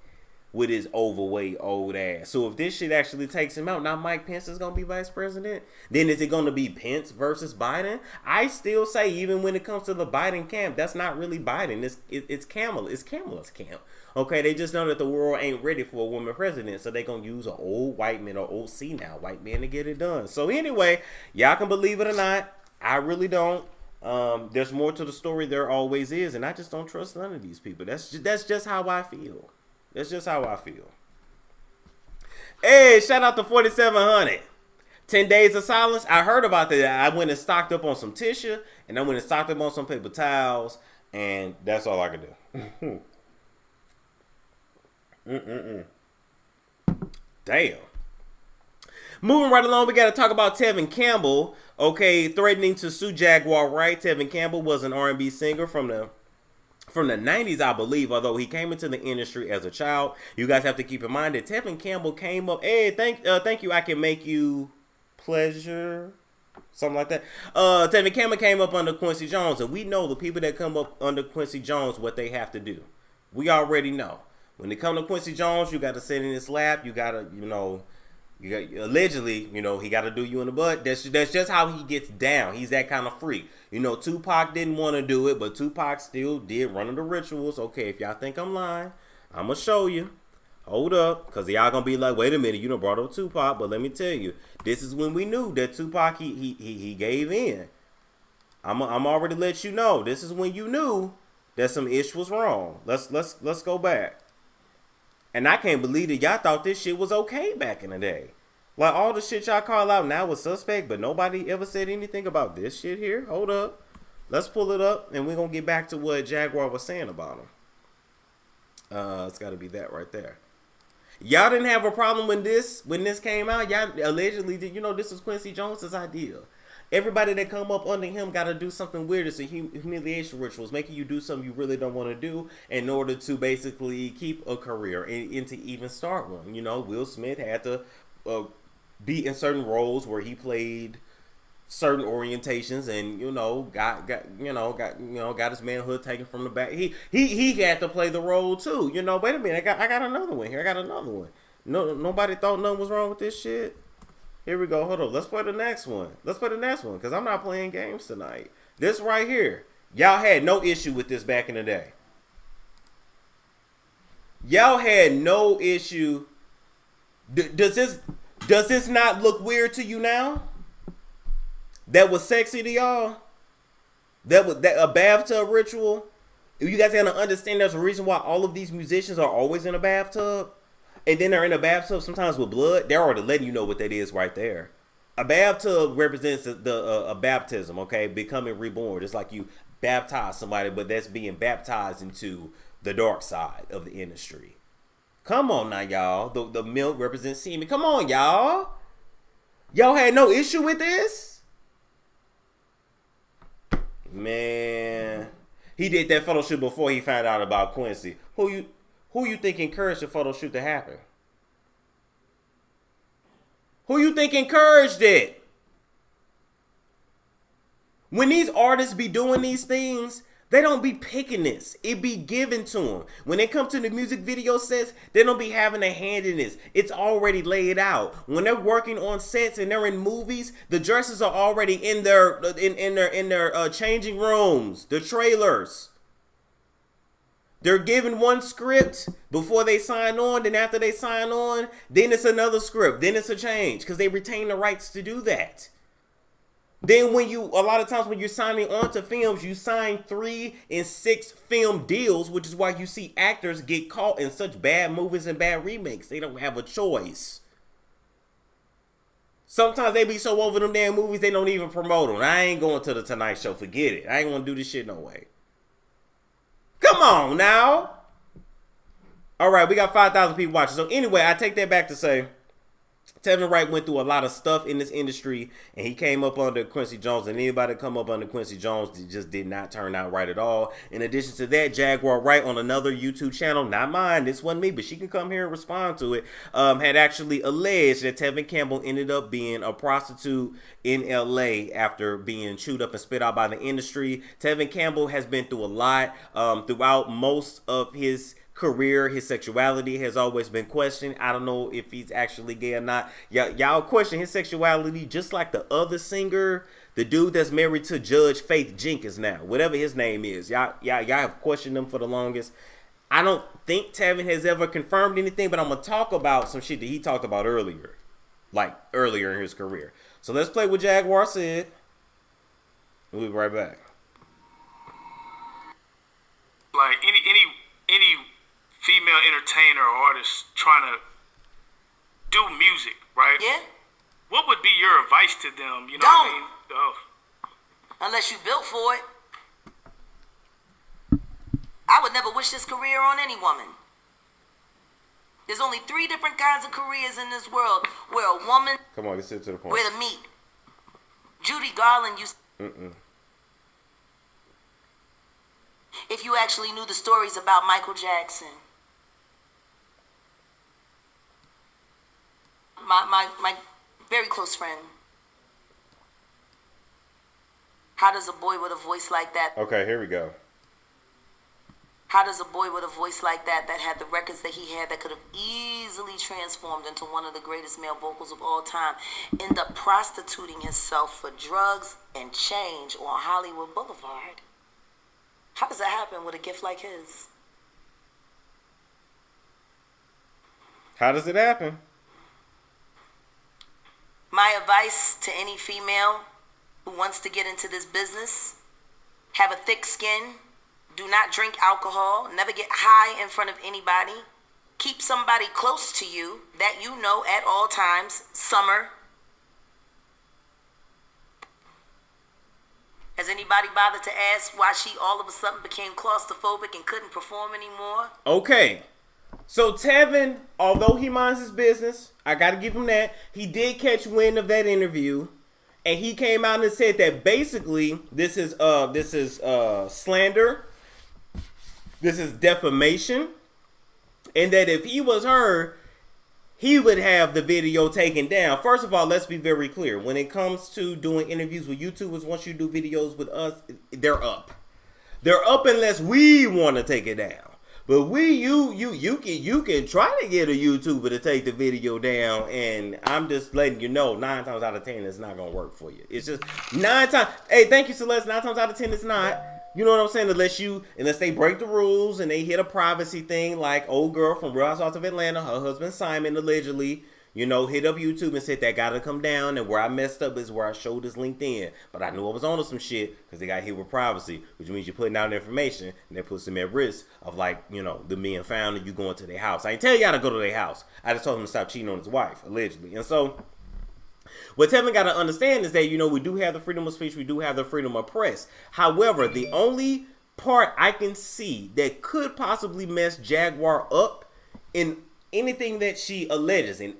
with his overweight old ass. So if this shit actually takes him out, now Mike Pence is gonna be vice president. Then is it gonna be Pence versus Biden? I still say, even when it comes to the Biden camp, that's not really Biden. It's Kamala's camp. Okay, they just know that the world ain't ready for a woman president, so they gonna use an old white man or old senile white man to get it done. So anyway, y'all can believe it or not, I really don't. There's more to the story. There always is, and I just don't trust none of these people. That's just how I feel. That's just how I feel. Hey, shout out to 4700. 10 days of silence. I heard about that. I went and stocked up on some tissue, and I went and stocked up on some paper towels, and that's all I could do. Damn. Moving right along, we got to talk about Tevin Campbell. Okay, threatening to sue Jaguar Wright. Tevin Campbell was an R&B singer from the 90s, I believe, although he came into the industry as a child. You guys have to keep in mind that Tevin Campbell came up. Hey, thank you. I can make you pleasure. Something like that. Tevin Campbell came up under Quincy Jones, and we know the people that come up under Quincy Jones, what they have to do. We already know. When they come to Quincy Jones, you got to sit in his lap. You got to, allegedly, he got to do you in the butt. That's just how he gets down. He's that kind of freak. Tupac didn't want to do it, but Tupac still did run the rituals. Okay, if y'all think I'm lying, I'm going to show you. Hold up, because y'all going to be like, wait a minute, you done brought up Tupac. But let me tell you, this is when we knew that Tupac, he gave in. I'm already let you know. This is when you knew that some ish was wrong. Let's go back. And I can't believe that y'all thought this shit was okay back in the day. Like, all the shit y'all call out now was suspect, but nobody ever said anything about this shit here. Hold up. Let's pull it up, and we're going to get back to what Jaguar was saying about him. It's got to be that right there. Y'all didn't have a problem when this came out. Y'all allegedly did. This was Quincy Jones's idea. Everybody that come up under him got to do something weird. It's a humiliation rituals, making you do something you really don't want to do in order to basically keep a career and to even start one. Will Smith had to be in certain roles where he played certain orientations, and got his manhood taken from the back. He had to play the role too. Wait a minute, I got another one here. I got another one. Nobody thought nothing was wrong with this shit. Here we go. Hold on. Let's play the next one. Because I'm not playing games tonight. This right here. Y'all had no issue with this back in the day. Y'all had no issue. Does this not look weird to you now? That was sexy to y'all? That a bathtub ritual? You guys gotta understand there's a reason why all of these musicians are always in a bathtub. And then they're in a bathtub sometimes with blood. They're already letting you know what that is right there. A bathtub represents a baptism, okay? Becoming reborn. It's like you baptize somebody, but that's being baptized into the dark side of the industry. Come on now, y'all. The milk represents semen. Come on, y'all. Y'all had no issue with this? Man. He did that photo shoot before he found out about Quincy. Who you think encouraged the photo shoot to happen? Who you think encouraged it? When these artists be doing these things, they don't be picking this. It be given to them. When they come to the music video sets, they don't be having a hand in this. It's already laid out. When they're working on sets and they're in movies, the dresses are already in their changing rooms, the trailers. They're given one script before they sign on. Then after they sign on, then it's another script. Then it's a change because they retain the rights to do that. Then a lot of times when you're signing on to films, you sign 3 and 6 film deals, which is why you see actors get caught in such bad movies and bad remakes. They don't have a choice. Sometimes they be so over them damn movies they don't even promote them. I ain't going to the Tonight Show. Forget it. I ain't gonna do this shit no way. Come on now. All right, we got 5,000 people watching. So anyway, I take that back to say Tevin Wright went through a lot of stuff in this industry, and he came up under Quincy Jones, and anybody that come up under Quincy Jones just did not turn out right at all. In addition to that, Jaguar Wright on another YouTube channel, not mine, this wasn't me, but she can come here and respond to it, had actually alleged that Tevin Campbell ended up being a prostitute in LA after being chewed up and spit out by the industry. Tevin Campbell has been through a lot throughout most of his career. His sexuality has always been questioned. I don't know if he's actually gay or not. Y'all question his sexuality just like the other singer, the dude that's married to Judge Faith Jenkins now, whatever his name is. Y'all have questioned him for the longest. I don't think Tevin has ever confirmed anything, but I'm gonna talk about some shit that he talked about earlier, like earlier in his career. So let's play what Jaguar said. We'll be right back. Like any female entertainer or artist trying to do music, right? Yeah. What would be your advice to them? You know Don't. what I mean? Oh. Unless you built for it. I would never wish this career on any woman. There's only 3 different kinds of careers in this world where a woman, Come on, let's get to the point. where the meat. Judy Garland used. If you actually knew the stories about Michael Jackson. My very close friend. How does a boy with a voice like that? Okay, here we go. How does a boy with a voice like that had the records that he had that could have easily transformed into one of the greatest male vocals of all time, end up prostituting himself for drugs and change on Hollywood Boulevard? How does that happen with a gift like his? How does it happen? My advice to any female who wants to get into this business: have a thick skin, do not drink alcohol, never get high in front of anybody, keep somebody close to you that you know at all times. Summer. Has anybody bothered to ask why she all of a sudden became claustrophobic and couldn't perform anymore? Okay. So Tevin, although he minds his business, I gotta give him that. He did catch wind of that interview, and he came out and said that basically this is slander, this is defamation, and that if he was her, he would have the video taken down. First of all, let's be very clear. When it comes to doing interviews with YouTubers, once you do videos with us, they're up. They're up unless we want to take it down. But you can try to get a YouTuber to take the video down, and I'm just letting you know, 9 times out of 10, it's not gonna work for you. It's just 9 times. Hey, thank you, Celeste. 9 times out of 10, it's not. You know what I'm saying? Unless they break the rules and they hit a privacy thing, like old girl from Real Housewives of Atlanta, her husband Simon allegedly, hit up YouTube and said that gotta come down, and where I messed up is where I showed his LinkedIn. But I knew I was onto some shit because they got hit with privacy, which means you're putting out information and that puts them at risk of them being found and you going to their house. I ain't tell y'all to go to their house. I just told him to stop cheating on his wife, allegedly. And so what Tevin got to understand is that, we do have the freedom of speech, we do have the freedom of press. However, the only part I can see that could possibly mess Jaguar up in anything that she alleges, and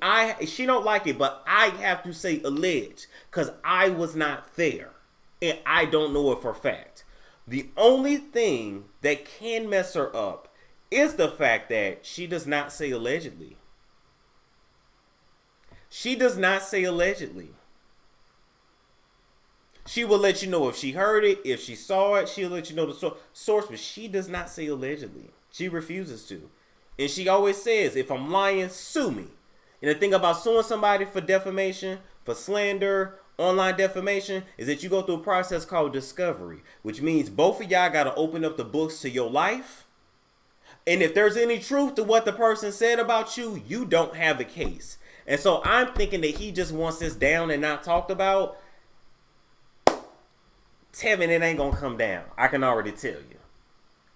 she don't like it, but I have to say allege, because I was not there, and I don't know it for a fact. The only thing that can mess her up is the fact that she does not say allegedly. She does not say allegedly. She will let you know if she heard it, if she saw it. She'll let you know the source, but she does not say allegedly. She refuses to. And she always says, if I'm lying, sue me. And the thing about suing somebody for defamation, for slander, online defamation, is that you go through a process called discovery, which means both of y'all got to open up the books to your life. And if there's any truth to what the person said about you, you don't have a case. And so I'm thinking that he just wants this down and not talked about. Tevin, it ain't going to come down. I can already tell you.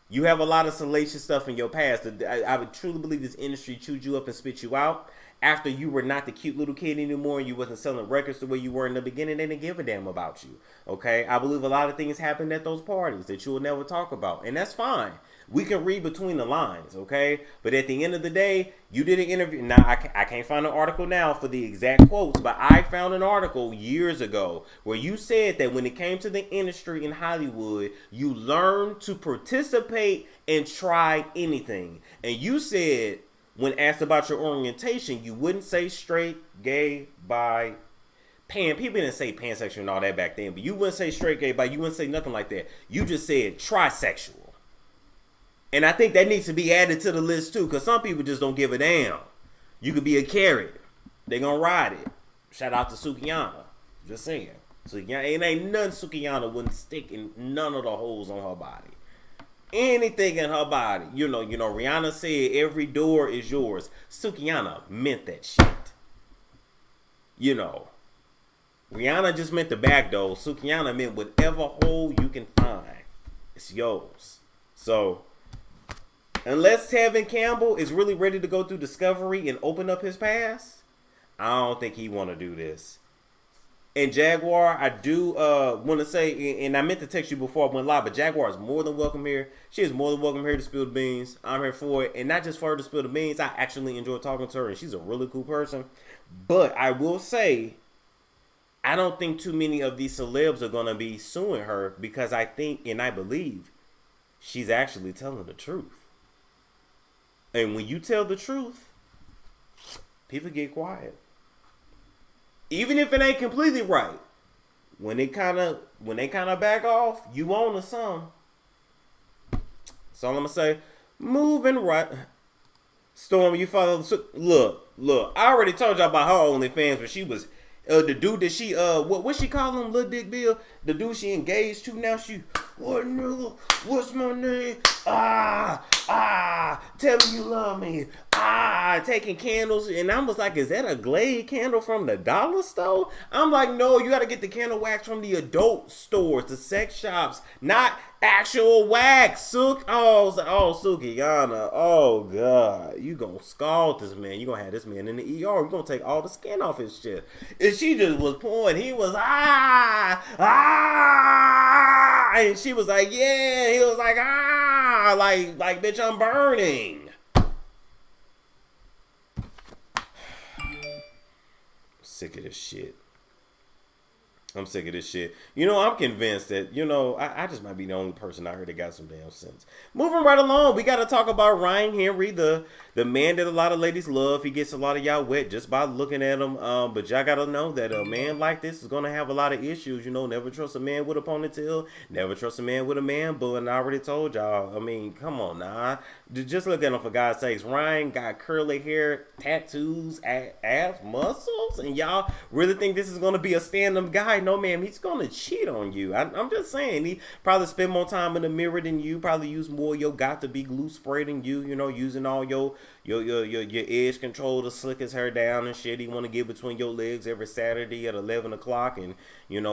You have a lot of salacious stuff in your past. I would truly believe this industry chewed you up and spit you out. after you were not the cute little kid anymore and you wasn't selling records the way you were in the beginning, they didn't give a damn about you. Okay? I believe a lot of things happened at those parties that you will never talk about. And that's fine. We can read between the lines, okay? But at the end of the day, you did an interview. Now, I can't find an article now for the exact quotes, but I found an article years ago where you said that when it came to the industry in Hollywood, you learned to participate and try anything. And you said, when asked about your orientation, you wouldn't say straight, gay, bi, pan. People didn't say pansexual and all that back then, but you wouldn't say straight, gay, bi. You wouldn't say nothing like that. You just said trisexual. And I think that needs to be added to the list too, because some people just don't give a damn. You could be a carrot. They gonna ride it. Shout out to Sukiyana. Just saying. Sukiyana, ain't nothing Sukiyana wouldn't stick in none of the holes on her body. Anything in her body. You know, Rihanna said every door is yours. Sukiyana meant that shit. You know. Rihanna just meant the back door. Sukiyana meant whatever hole you can find. It's yours. So, unless Tevin Campbell is really ready to go through discovery and open up his past, I don't think he want to do this. And Jaguar, I do want to say, and I meant to text you before I went live, but Jaguar is more than welcome here. She is more than welcome here to spill the beans. I'm here for it. And not just for her to spill the beans, I actually enjoy talking to her, and she's a really cool person. But I will say, I don't think too many of these celebs are going to be suing her, because I think and I believe she's actually telling the truth. And when you tell the truth, people get quiet. Even if it ain't completely right. When they kind of back off, you own to some. That's all I'm going to say. Moving right. Storm, you follow. Look. I already told y'all about her OnlyFans, but she was the dude that she what she call him, Lil Dick Bill, the dude she engaged to now. She, what nigga, what's my name? Tell me you love me. Taking candles. And I was like, is that a Glade candle from the dollar store? I'm like, no, you gotta get the candle wax from the adult stores, the sex shops, not actual wax. Sukiyana. Oh God, you gonna scald this man. You gonna have this man in the ER. You gonna take all the skin off his shit. And she just was pouring. He was and she was like, yeah. He was like, like bitch, I'm burning. Sick of this shit. I'm sick of this shit. I'm convinced that, I just might be the only person out here that got some damn sense. Moving right along, we got to talk about Ryan Henry, the man that a lot of ladies love. He gets a lot of y'all wet just by looking at him. But y'all got to know that a man like this is going to have a lot of issues. Never trust a man with a ponytail. Never trust a man with a man bun. And I already told y'all. I mean, come on now. Just look at him for God's sakes. Ryan got curly hair, tattoos, ass, muscles. And y'all really think this is going to be a stand-up guy? No, ma'am, he's going to cheat on you. I'm just saying. He probably spend more time in the mirror than you. Probably use more of your got-to-be glue spray than you. Using all your edge control to slick his hair down and shit. He want to get between your legs every Saturday at 11 o'clock and,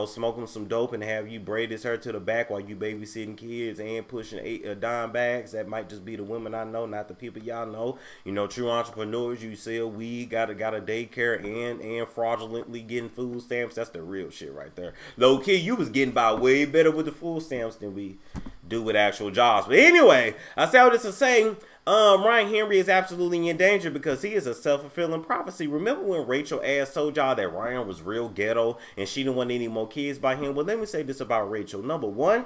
smoking some dope and have you braid his hair to the back while you babysitting kids and pushing dime bags. That might just be the women I know, not the people y'all know. True entrepreneurs, you sell weed, got a daycare and fraudulently getting food stamps. That's the real shit right there. Low key, you was getting by way better with the food stamps than we do with actual jobs. But anyway, I say all this to say, Ryan Henry is absolutely in danger because he is a self-fulfilling prophecy. Remember when Rachel Ass told y'all that Ryan was real ghetto and she didn't want any more kids by him? Well, let me say this about Rachel. Number one,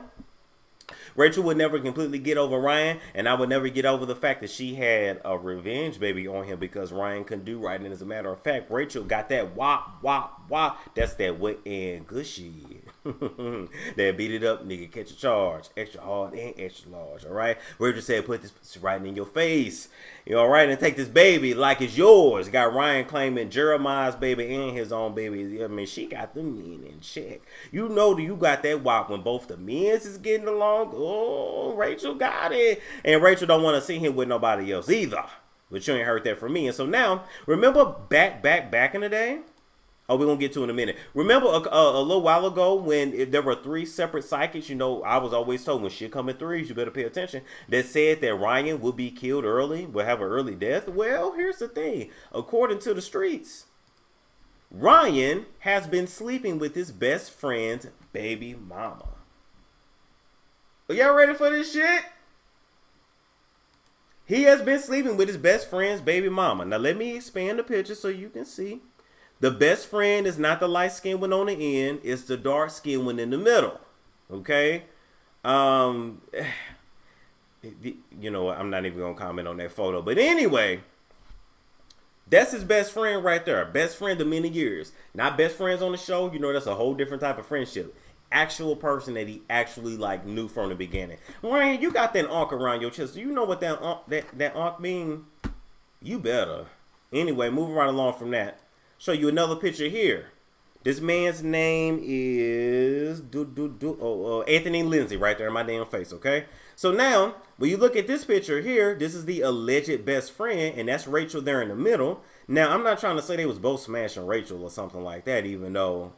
Rachel would never completely get over Ryan, and I would never get over the fact that she had a revenge baby on him because Ryan couldn't do right. And as a matter of fact, Rachel got that wop. That's that wet and gushy. That beat it up, nigga, catch a charge. Extra hard and extra large, all right? Rachel said, put this right in your face. All right, and take this baby like it's yours. Got Ryan claiming Jeremiah's baby and his own baby. I mean, she got them men in check. You got that wop when both the men's is getting along. Oh, Rachel got it. And Rachel don't want to see him with nobody else either. But you ain't heard that from me. And so now, remember back in the day Oh, we're going to get to it in a minute. Remember a little while ago when there were 3 separate psychics, I was always told when shit come in threes, you better pay attention, that said that Ryan would be killed early, would have an early death. Well, here's the thing. According to the streets, Ryan has been sleeping with his best friend's baby mama. Are y'all ready for this shit? He has been sleeping with his best friend's baby mama. Now, let me expand the picture so you can see. The best friend is not the light-skinned one on the end. It's the dark-skinned one in the middle. Okay? You know what? I'm not even going to comment on that photo. But anyway, that's his best friend right there. Best friend of many years. Not best friends on the show. That's a whole different type of friendship. Actual person that he actually knew from the beginning. Ryan, you got that ankh around your chest. Do you know what that ankh mean? You better. Anyway, moving right along from that. Show you another picture here. This man's name is Anthony Lindsay right there in my damn face, okay? So now, when you look at this picture here, this is the alleged best friend, and that's Rachel there in the middle. Now, I'm not trying to say they was both smashing Rachel or something like that, even though,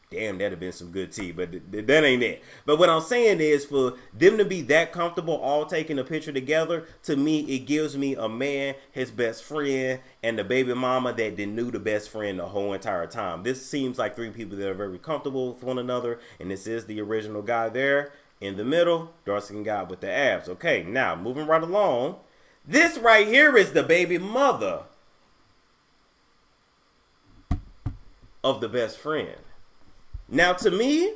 damn, that'd have been some good tea, but that ain't it. But what I'm saying is, for them to be that comfortable all taking a picture together, to me, it gives me a man, his best friend, and the baby mama that knew the best friend the whole entire time. This seems like 3 people that are very comfortable with one another, and this is the original guy there in the middle, dark-skinned guy with the abs. Okay, now, moving right along. This right here is the baby mother of the best friend. Now, to me,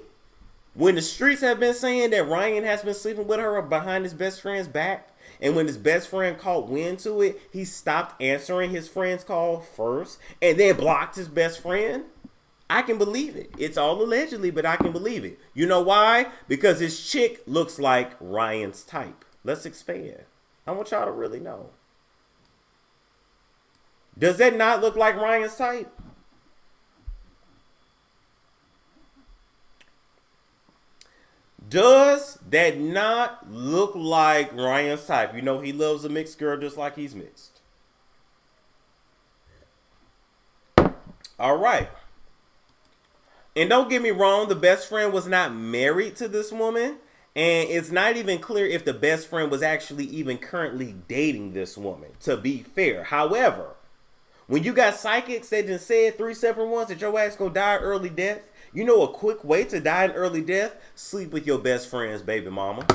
when the streets have been saying that Ryan has been sleeping with her behind his best friend's back, and when his best friend caught wind to it, he stopped answering his friend's call first and then blocked his best friend, I can believe it. It's all allegedly, but I can believe it. You know why? Because his chick looks like Ryan's type. Let's expand. I want y'all to really know. Does that not look like Ryan's type? Does that not look like Ryan's type? He loves a mixed girl just like he's mixed. All right. And don't get me wrong, the best friend was not married to this woman. And it's not even clear if the best friend was actually even currently dating this woman, to be fair. However, when you got psychics that just said 3 separate ones that your ass gonna die early death, a quick way to die an early death? Sleep with your best friend's baby mama.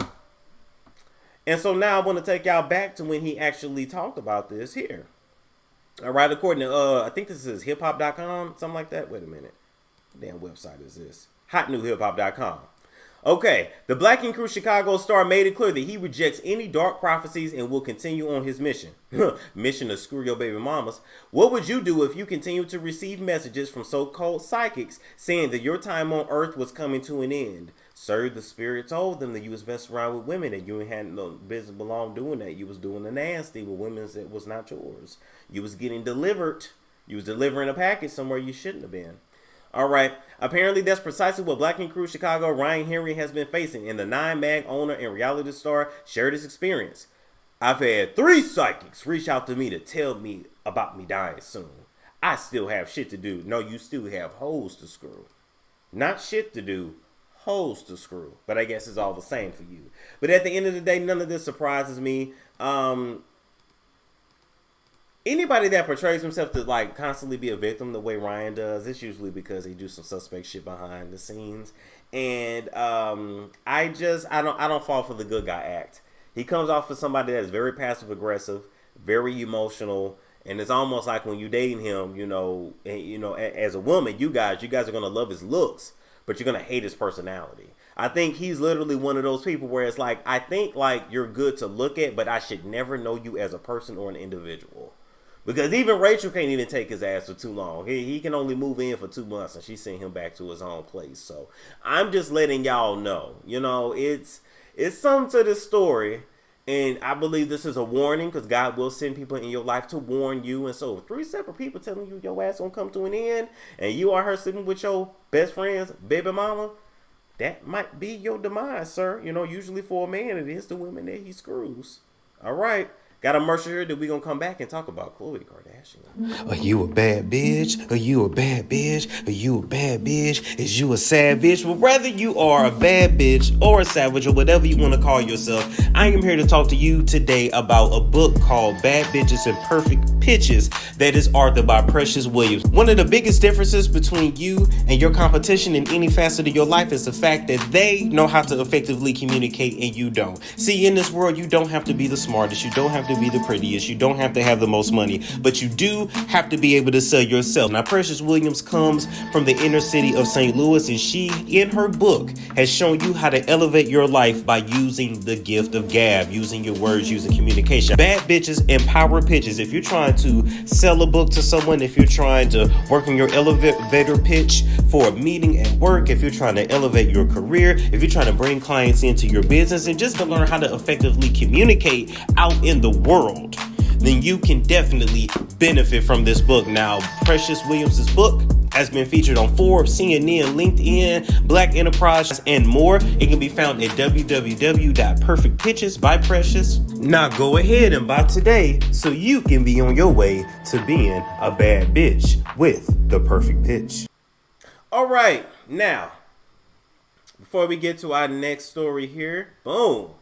And so now I want to take y'all back to when he actually talked about this here. All right, according to, I think this is hiphop.com, something like that. Wait a minute. What damn website is this? Hotnewhiphop.com. Okay, the Black Ink Crew Chicago star made it clear that he rejects any dark prophecies and will continue on his mission. Mission to screw your baby mamas. What would you do if you continued to receive messages from so-called psychics saying that your time on earth was coming to an end? Sir, the spirit told them that you was messing around with women and you had no business belong doing that. You was doing the nasty with women that was not yours. You was getting delivered. You was delivering a package somewhere you shouldn't have been. All right. Apparently, that's precisely what Black Ink Crew Chicago Ryan Henry has been facing, and the 9 mag owner and reality star shared his experience. I've had 3 psychics reach out to me to tell me about me dying soon. I still have shit to do. No, you still have hoes to screw. Not shit to do, hoes to screw. But I guess it's all the same for you. But at the end of the day, none of this surprises me. Anybody that portrays himself to constantly be a victim the way Ryan does, it's usually because they do some suspect shit behind the scenes. And I don't fall for the good guy act. He comes off as somebody that is very passive aggressive, very emotional, and it's almost like when you're dating him, as a woman, you guys are gonna love his looks, but you're gonna hate his personality. I think he's literally one of those people where it's I think you're good to look at, but I should never know you as a person or an individual. Because even Rachel can't even take his ass for too long. He can only move in for 2 months and she sent him back to his own place. So I'm just letting y'all know, it's something to this story. And I believe this is a warning because God will send people in your life to warn you. And so 3 separate people telling you your ass gonna come to an end and you are her sleeping with your best friend's baby mama, that might be your demise, sir. Usually for a man, it is the women that he screws. All right. Got a commercial here that we gonna come back and talk about Khloe Kardashian. Are you a bad bitch? Are you a bad bitch? Are you a bad bitch? Is you a savage? Well, whether you are a bad bitch or a savage or whatever you want to call yourself, I am here to talk to you today about a book called Bad Bitches and Perfect Pitches that is authored by Precious Williams. One of the biggest differences between you and your competition in any facet of your life is the fact that they know how to effectively communicate and you don't. See, in this world, you don't have to be the smartest, you don't have to be the prettiest, you don't have to have the most money, but you do have to be able to sell yourself. Now, Precious Williams comes from the inner city of St. Louis, and she, in her book, has shown you how to elevate your life by using the gift of gab, using your words, using communication. Bad Bitches and Power Pitches. If you're trying to sell a book to someone, if you're trying to work on your elevator pitch for a meeting at work, if you're trying to elevate your career, if you're trying to bring clients into your business, and just to learn how to effectively communicate out in the world, then you can definitely benefit from this book. Now, Precious Williams' book has been featured on Forbes, CNN, LinkedIn, Black Enterprise, and more. It can be found at www.perfectpitches by Precious. Now go ahead and buy today so you can be on your way to being a bad bitch with the perfect pitch. All right, now, before we get to our next story here, boom.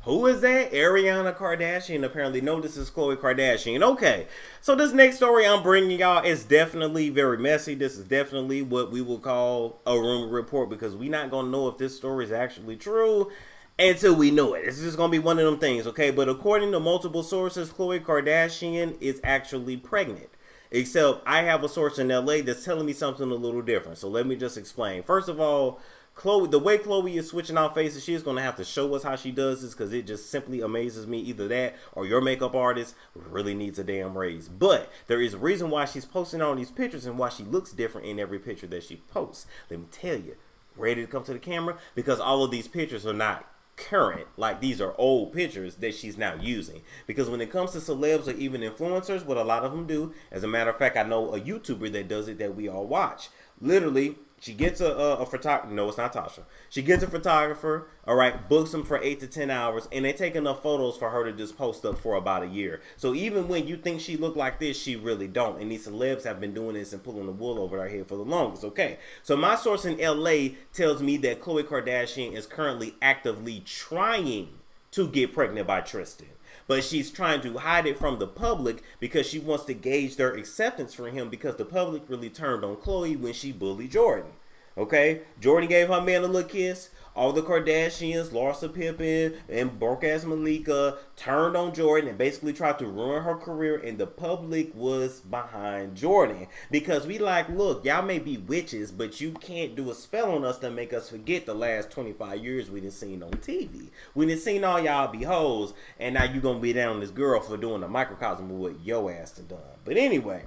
Who is that? Ariana Kardashian. Apparently, no, this is Khloe Kardashian. Okay, so this next story I'm bringing y'all is definitely very messy. This is definitely what we will call a rumor report, because we're not going to know if this story is actually true until we know it. It's just going to be one of them things, okay? But according to multiple sources, Khloe Kardashian is actually pregnant. Except I have a source in LA that's telling me something a little different. So let me just explain. First of all, Khloe, the way Khloe is switching out faces, she's going to have to show us how she does this, because it just simply amazes me. Either that or your makeup artist really needs a damn raise. But there is a reason why she's posting all these pictures and why she looks different in every picture that she posts. Let me tell you, ready to come to the camera? Because all of these pictures are not current. Like, these are old pictures that she's now using. Because when it comes to celebs or even influencers, what a lot of them do, as a matter of fact, I know a YouTuber that does it that we all watch. Literally, she gets a photographer. No, it's not Tasha. She gets a photographer, all right, books them for 8 to 10 hours, and they take enough photos for her to just post up for about a year. So even when you think she look like this, she really don't. And these celebs have been doing this and pulling the wool over their head for the longest, okay? So my source in LA tells me that Khloe Kardashian is currently actively trying to get pregnant by Tristan. But she's trying to hide it from the public because she wants to gauge their acceptance for him, because the public really turned on Khloe when she bullied Jordan. Okay? Jordan gave her man a little kiss. All the Kardashians, Larsa Pippen and broke-ass Malika, turned on Jordan and basically tried to ruin her career, and the public was behind Jordan. Because we like, look, y'all may be witches, but you can't do a spell on us to make us forget the last 25 years we done seen on TV. We done seen all y'all be hoes, and now you gonna be down on this girl for doing a microcosm of what yo ass done. But anyway,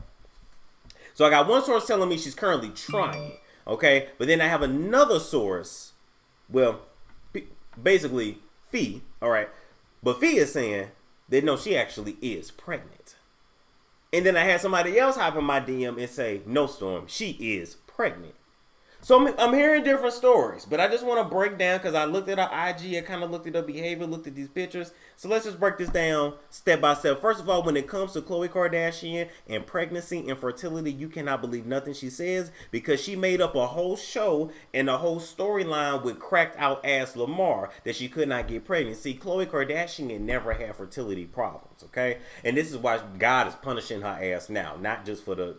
so I got one source telling me she's currently trying, okay? But then I have another source. Well, basically, Fee, all right. But Fee is saying that no, she actually is pregnant. And then I had somebody else hop in my DM and say, no, Storm, she is pregnant. So I'm hearing different stories, but I just want to break down, because I looked at her IG, I kind of looked at her behavior, looked at these pictures. So let's just break this down step by step. First of all, when it comes to Khloe Kardashian and pregnancy and fertility, you cannot believe nothing she says, because she made up a whole show and a whole storyline with cracked out ass Lamar that she could not get pregnant. See, Khloe Kardashian never had fertility problems, okay? And this is why God is punishing her ass now, not just for the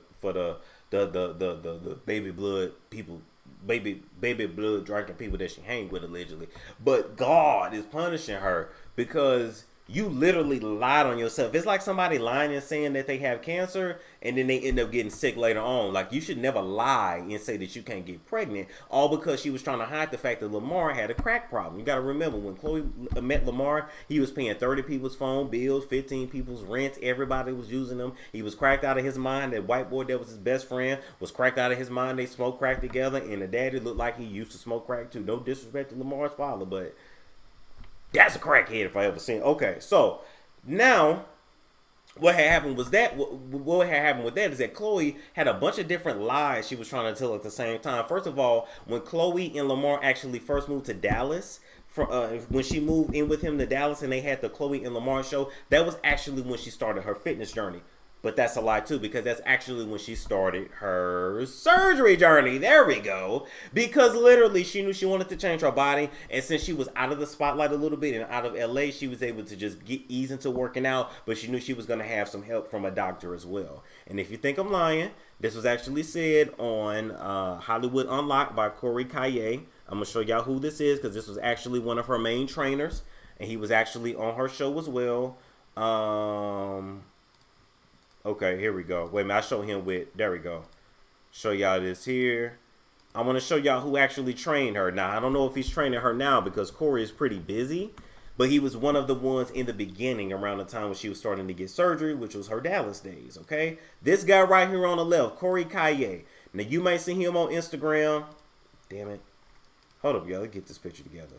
baby blood people, baby blood drinking people that she hang with allegedly, but God is punishing her because you literally lied on yourself. It's like somebody lying and saying that they have cancer and then they end up getting sick later on. Like, you should never lie and say that you can't get pregnant, all because she was trying to hide the fact that Lamar had a crack problem. You got to remember, when Khloe met Lamar, he was paying 30 people's phone bills, 15 people's rent. Everybody was using them. He was cracked out of his mind. That white boy that was his best friend was cracked out of his mind. They smoked crack together, and the daddy looked like he used to smoke crack too. No disrespect to Lamar's father, but that's a crackhead if I ever seen. Okay, so now what had happened was that what had happened with that is that Khloe had a bunch of different lies she was trying to tell at the same time. First of all, when Khloe and Lamar actually first moved to Dallas, when she moved in with him to Dallas and they had the Khloe and Lamar show, that was actually when she started her fitness journey. But that's a lie too, because that's actually when she started her surgery journey. There we go. Because literally she knew she wanted to change her body. And since she was out of the spotlight a little bit and out of LA, she was able to just ease into working out. But she knew she was going to have some help from a doctor as well. And if you think I'm lying, this was actually said on Hollywood Unlocked by Jercori Freeman. I'm going to show y'all who this is because this was actually one of her main trainers. And he was actually on her show as well. Okay, here we go. Wait a minute, I show him with, there we go. Show y'all this here. I want to show y'all who actually trained her. Now, I don't know if he's training her now because Corey is pretty busy. But he was one of the ones in the beginning around the time when she was starting to get surgery, which was her Dallas days, okay? This guy right here on the left, Jercori Freeman. Now, you might see him on Instagram. Damn it. Hold up, y'all. Let's get this picture together.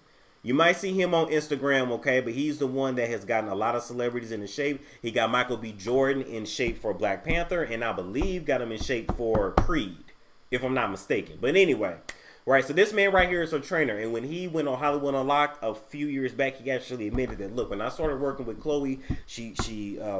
You might see him on Instagram, okay? But he's the one that has gotten a lot of celebrities in shape. He got Michael B. Jordan in shape for Black Panther. And I believe got him in shape for Creed, if I'm not mistaken. But anyway, right? So this man right here is her trainer. And when he went on Hollywood Unlocked a few years back, he actually admitted that, look, when I started working with Khloe, she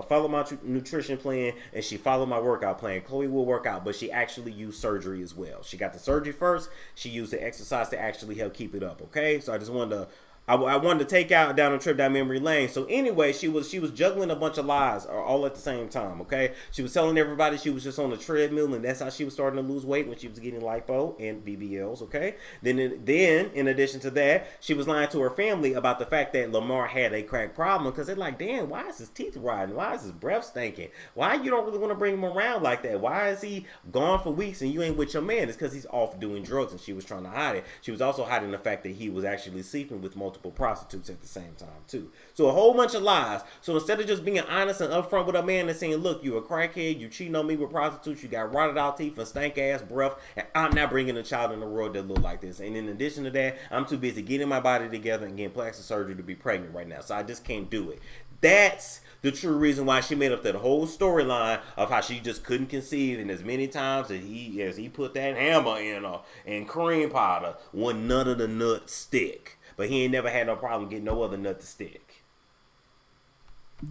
followed my nutrition plan and she followed my workout plan. Khloe will work out, but she actually used surgery as well. She got the surgery first. She used the exercise to actually help keep it up, okay? So I just wanted to... I wanted to take out down a trip down memory lane. So anyway, she was juggling a bunch of lies all at the same time, okay? She was telling everybody she was just on the treadmill, and that's how she was starting to lose weight when she was getting lipo and BBLs, okay? Then in addition to that, she was lying to her family about the fact that Lamar had a crack problem because they're like, damn, why is his teeth rotting? Why is his breath stinking? Why you don't really want to bring him around like that? Why is he gone for weeks and you ain't with your man? It's because he's off doing drugs, and she was trying to hide it. She was also hiding the fact that he was actually sleeping with multiple prostitutes at the same time too. So a whole bunch of lies. So instead of just being honest and upfront with a man and saying, look, you a crackhead, you cheating on me with prostitutes, you got rotted out teeth and stank ass breath, and I'm not bringing a child in the world that look like this. And in addition to that, I'm too busy getting my body together and getting plastic surgery to be pregnant right now. So I just can't do it. That's the true reason why she made up that whole storyline of how she just couldn't conceive, and as many times as he put that hammer in her and cream powder, when none of the nuts stick. But he ain't never had no problem getting no other nut to stick.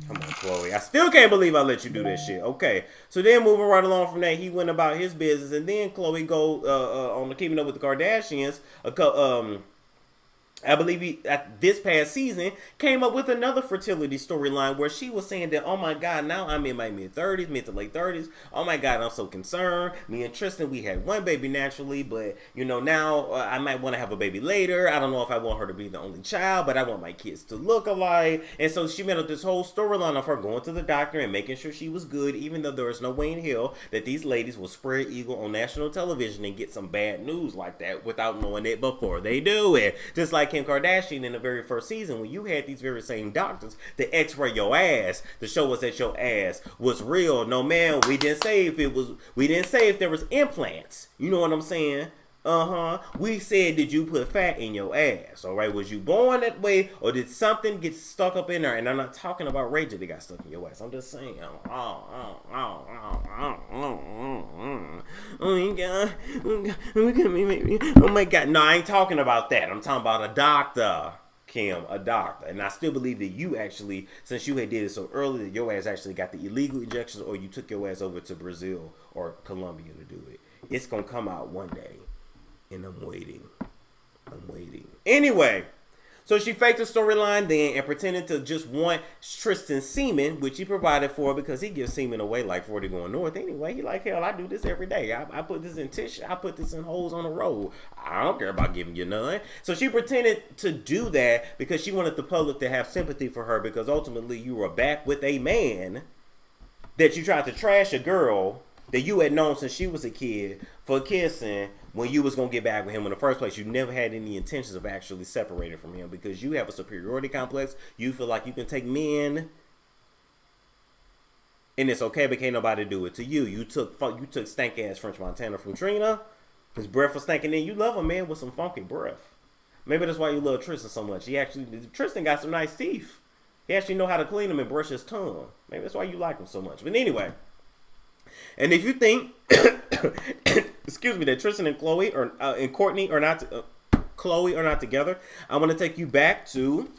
Come on, Khloe. I still can't believe I let you do that shit. Okay. So then moving right along from that, he went about his business. And then Khloe go on the Keeping Up with the Kardashians. I believe he, at this past season, came up with another fertility storyline where she was saying that, oh my God, now I'm in my mid to late 30s. Oh my God, I'm so concerned. Me and Tristan, we had one baby naturally, but you know, now I might want to have a baby later. I don't know if I want her to be the only child, but I want my kids to look alike. And so she made up this whole storyline of her going to the doctor and making sure she was good, even though there was no way in hell that these ladies will spread eagle on national television and get some bad news like that without knowing it before they do it. Just like Kim Kardashian in the very first season, when you had these very same doctors to x-ray your ass to show us that your ass was real. No, man, we didn't say if there was implants. You know what I'm saying? We said, did you put fat in your ass? All right, was you born that way, or did something get stuck up in there? And I'm not talking about Rachel that got stuck in your ass. I'm just saying. Oh my God. Oh my God. No, I ain't talking about that. I'm talking about a doctor, Kim, a doctor. And I still believe that you actually, since you had did it so early, that your ass actually got the illegal injections, or you took your ass over to Brazil or Colombia to do it. It's gonna come out one day. And I'm waiting. Anyway, so she faked the storyline then and pretended to just want Tristan's semen, which he provided for because he gives semen away like 40 going north. Anyway, he like, hell, I do this every day. I put this in tissue. I put this in holes on the road. I don't care about giving you none. So she pretended to do that because she wanted the public to have sympathy for her, because ultimately you were back with a man that you tried to trash, a girl that you had known since she was a kid for kissing, when you was going to get back with him in the first place. You never had any intentions of actually separating from him because you have a superiority complex. You feel like you can take men and it's okay, but can't nobody do it to you. You took stank ass French Montana from Trina. His breath was stinking in. You love a man with some funky breath. Maybe that's why you love Tristan so much. Tristan got some nice teeth. He actually know how to clean him and brush his tongue. Maybe that's why you like him so much. But anyway, and if you think, excuse me, that Tristan and Khloe or and Courtney are not, Khloe are not together, I'm gonna take you back to,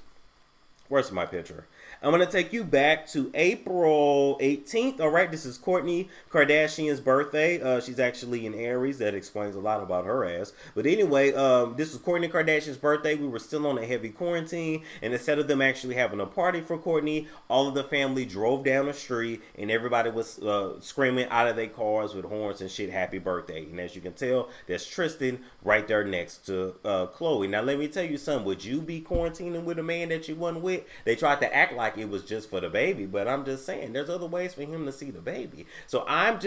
where's my picture? I'm going to take you back to April 18th. All right, this is Kourtney Kardashian's birthday. She's actually in Aries. That explains a lot about her ass. But anyway, this was Kourtney Kardashian's birthday. We were still on a heavy quarantine. And instead of them actually having a party for Kourtney, all of the family drove down the street and everybody was screaming out of their cars with horns and shit, happy birthday. And as you can tell, that's Tristan right there next to Khloe. Now, let me tell you something. Would you be quarantining with a man that you wasn't with? They tried to act like it was just for the baby, but I'm just saying there's other ways for him to see the baby. So I'm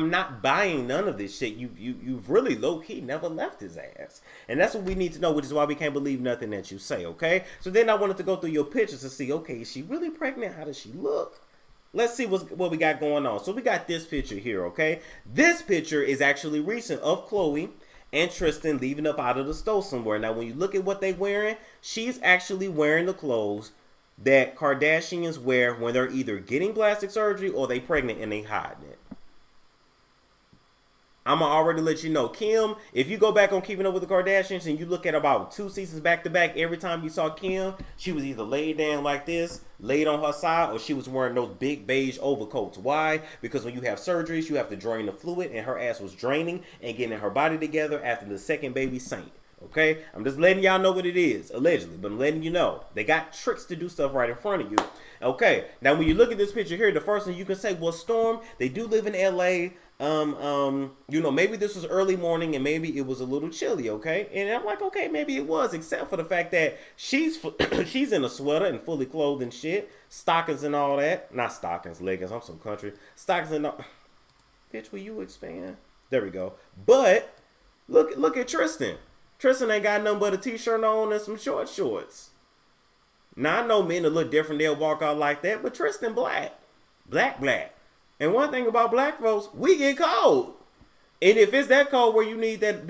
not buying none of this shit. You've really low key never left his ass, and that's what we need to know, which is why we can't believe nothing that you say. Okay, so then I wanted to go through your pictures to see, okay, is she really pregnant? How does she look? Let's see what we got going on. So we got this picture here. Okay, this picture is actually recent of Khloe and Tristan leaving up out of the store somewhere. Now when you look at what they wearing, she's actually wearing the clothes that Kardashians wear when they're either getting plastic surgery or they pregnant and they hiding it. I'm going to already let you know. Kim, if you go back on Keeping Up with the Kardashians and you look at about 2 seasons back to back, every time you saw Kim, she was either laid down like this, laid on her side, or she was wearing those big beige overcoats. Why? Because when you have surgeries, you have to drain the fluid, and her ass was draining and getting her body together after the second baby sank. Okay, I'm just letting y'all know what it is, allegedly, but I'm letting you know. They got tricks to do stuff right in front of you. Okay, now when you look at this picture here, the first thing you can say, well, Storm, they do live in LA. You know, maybe this was early morning and maybe it was a little chilly, okay? And I'm like, okay, maybe it was, except for the fact that she's in a sweater and fully clothed and shit, stockings and all that. Not stockings, leggings, I'm so country. Stockings and all. Bitch, will you expand? There we go. But look at Tristan. Tristan ain't got nothing but a t-shirt on and some short shorts. Now, I know men that look different, they'll walk out like that, but Tristan black. Black. And one thing about black folks, we get cold. And if it's that cold where you need that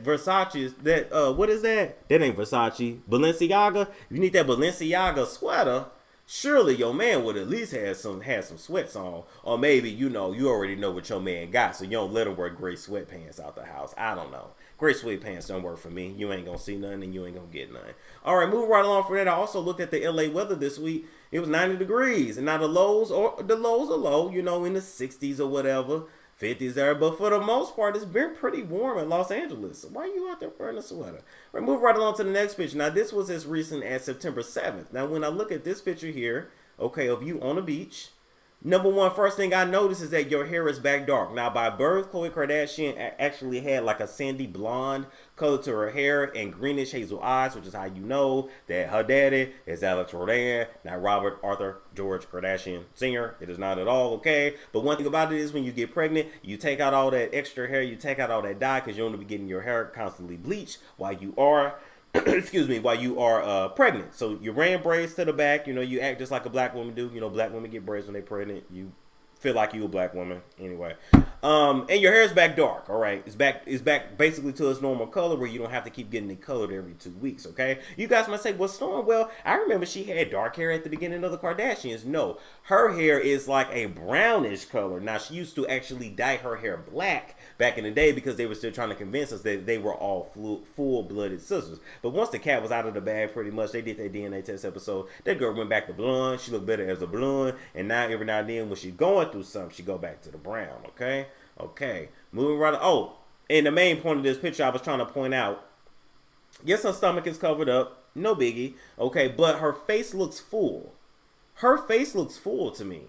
Versace, what is that? That ain't Versace. Balenciaga. If you need that Balenciaga sweater, surely your man would at least have some sweats on. Or maybe, you know, you already know what your man got, so you don't let him wear gray sweatpants out the house. I don't know. Gray sweatpants don't work for me. You ain't gonna see nothing and you ain't gonna get nothing. All right, moving right along for that. I also looked at the LA weather this week. It was 90 degrees. And now the lows are low, you know, in the 60s or whatever. 50s there. But for the most part, it's been pretty warm in Los Angeles. So why are you out there wearing a sweater? We're moving right along to the next picture. Now, this was as recent as September 7th. Now, when I look at this picture here, okay, of you on the beach, number one, first thing I noticed is that your hair is back dark. Now, by birth, Khloe Kardashian actually had like a sandy blonde color to her hair and greenish hazel eyes, which is how you know that her daddy is Alex Rodin, not Robert Arthur George Kardashian Sr. It is not at all, okay? But one thing about it is when you get pregnant, you take out all that extra hair, you take out all that dye because you don't want to be getting your hair constantly bleached while you are while you are pregnant. So you ran braids to the back. You know, you act just like a black woman do. You know, black women get braids when they're pregnant. You feel like you a black woman anyway. And your hair is back dark. All right, it's back basically to its normal color where you don't have to keep getting it colored every 2 weeks. Okay, you guys might say, well, Storm, well, I remember she had dark hair at the beginning of the Kardashians. No, her hair is like a brownish color. Now, she used to actually dye her hair black back in the day because they were still trying to convince us that they were all full-blooded sisters. But once the cat was out of the bag, pretty much, they did their DNA test episode. That girl went back to blonde. She looked better as a blonde. And now, every now and then, when she's going through something, she go back to the brown, okay? Okay. Moving right on. Oh, and the main point of this picture I was trying to point out, yes, her stomach is covered up. No biggie. Okay, but her face looks full. Her face looks full to me.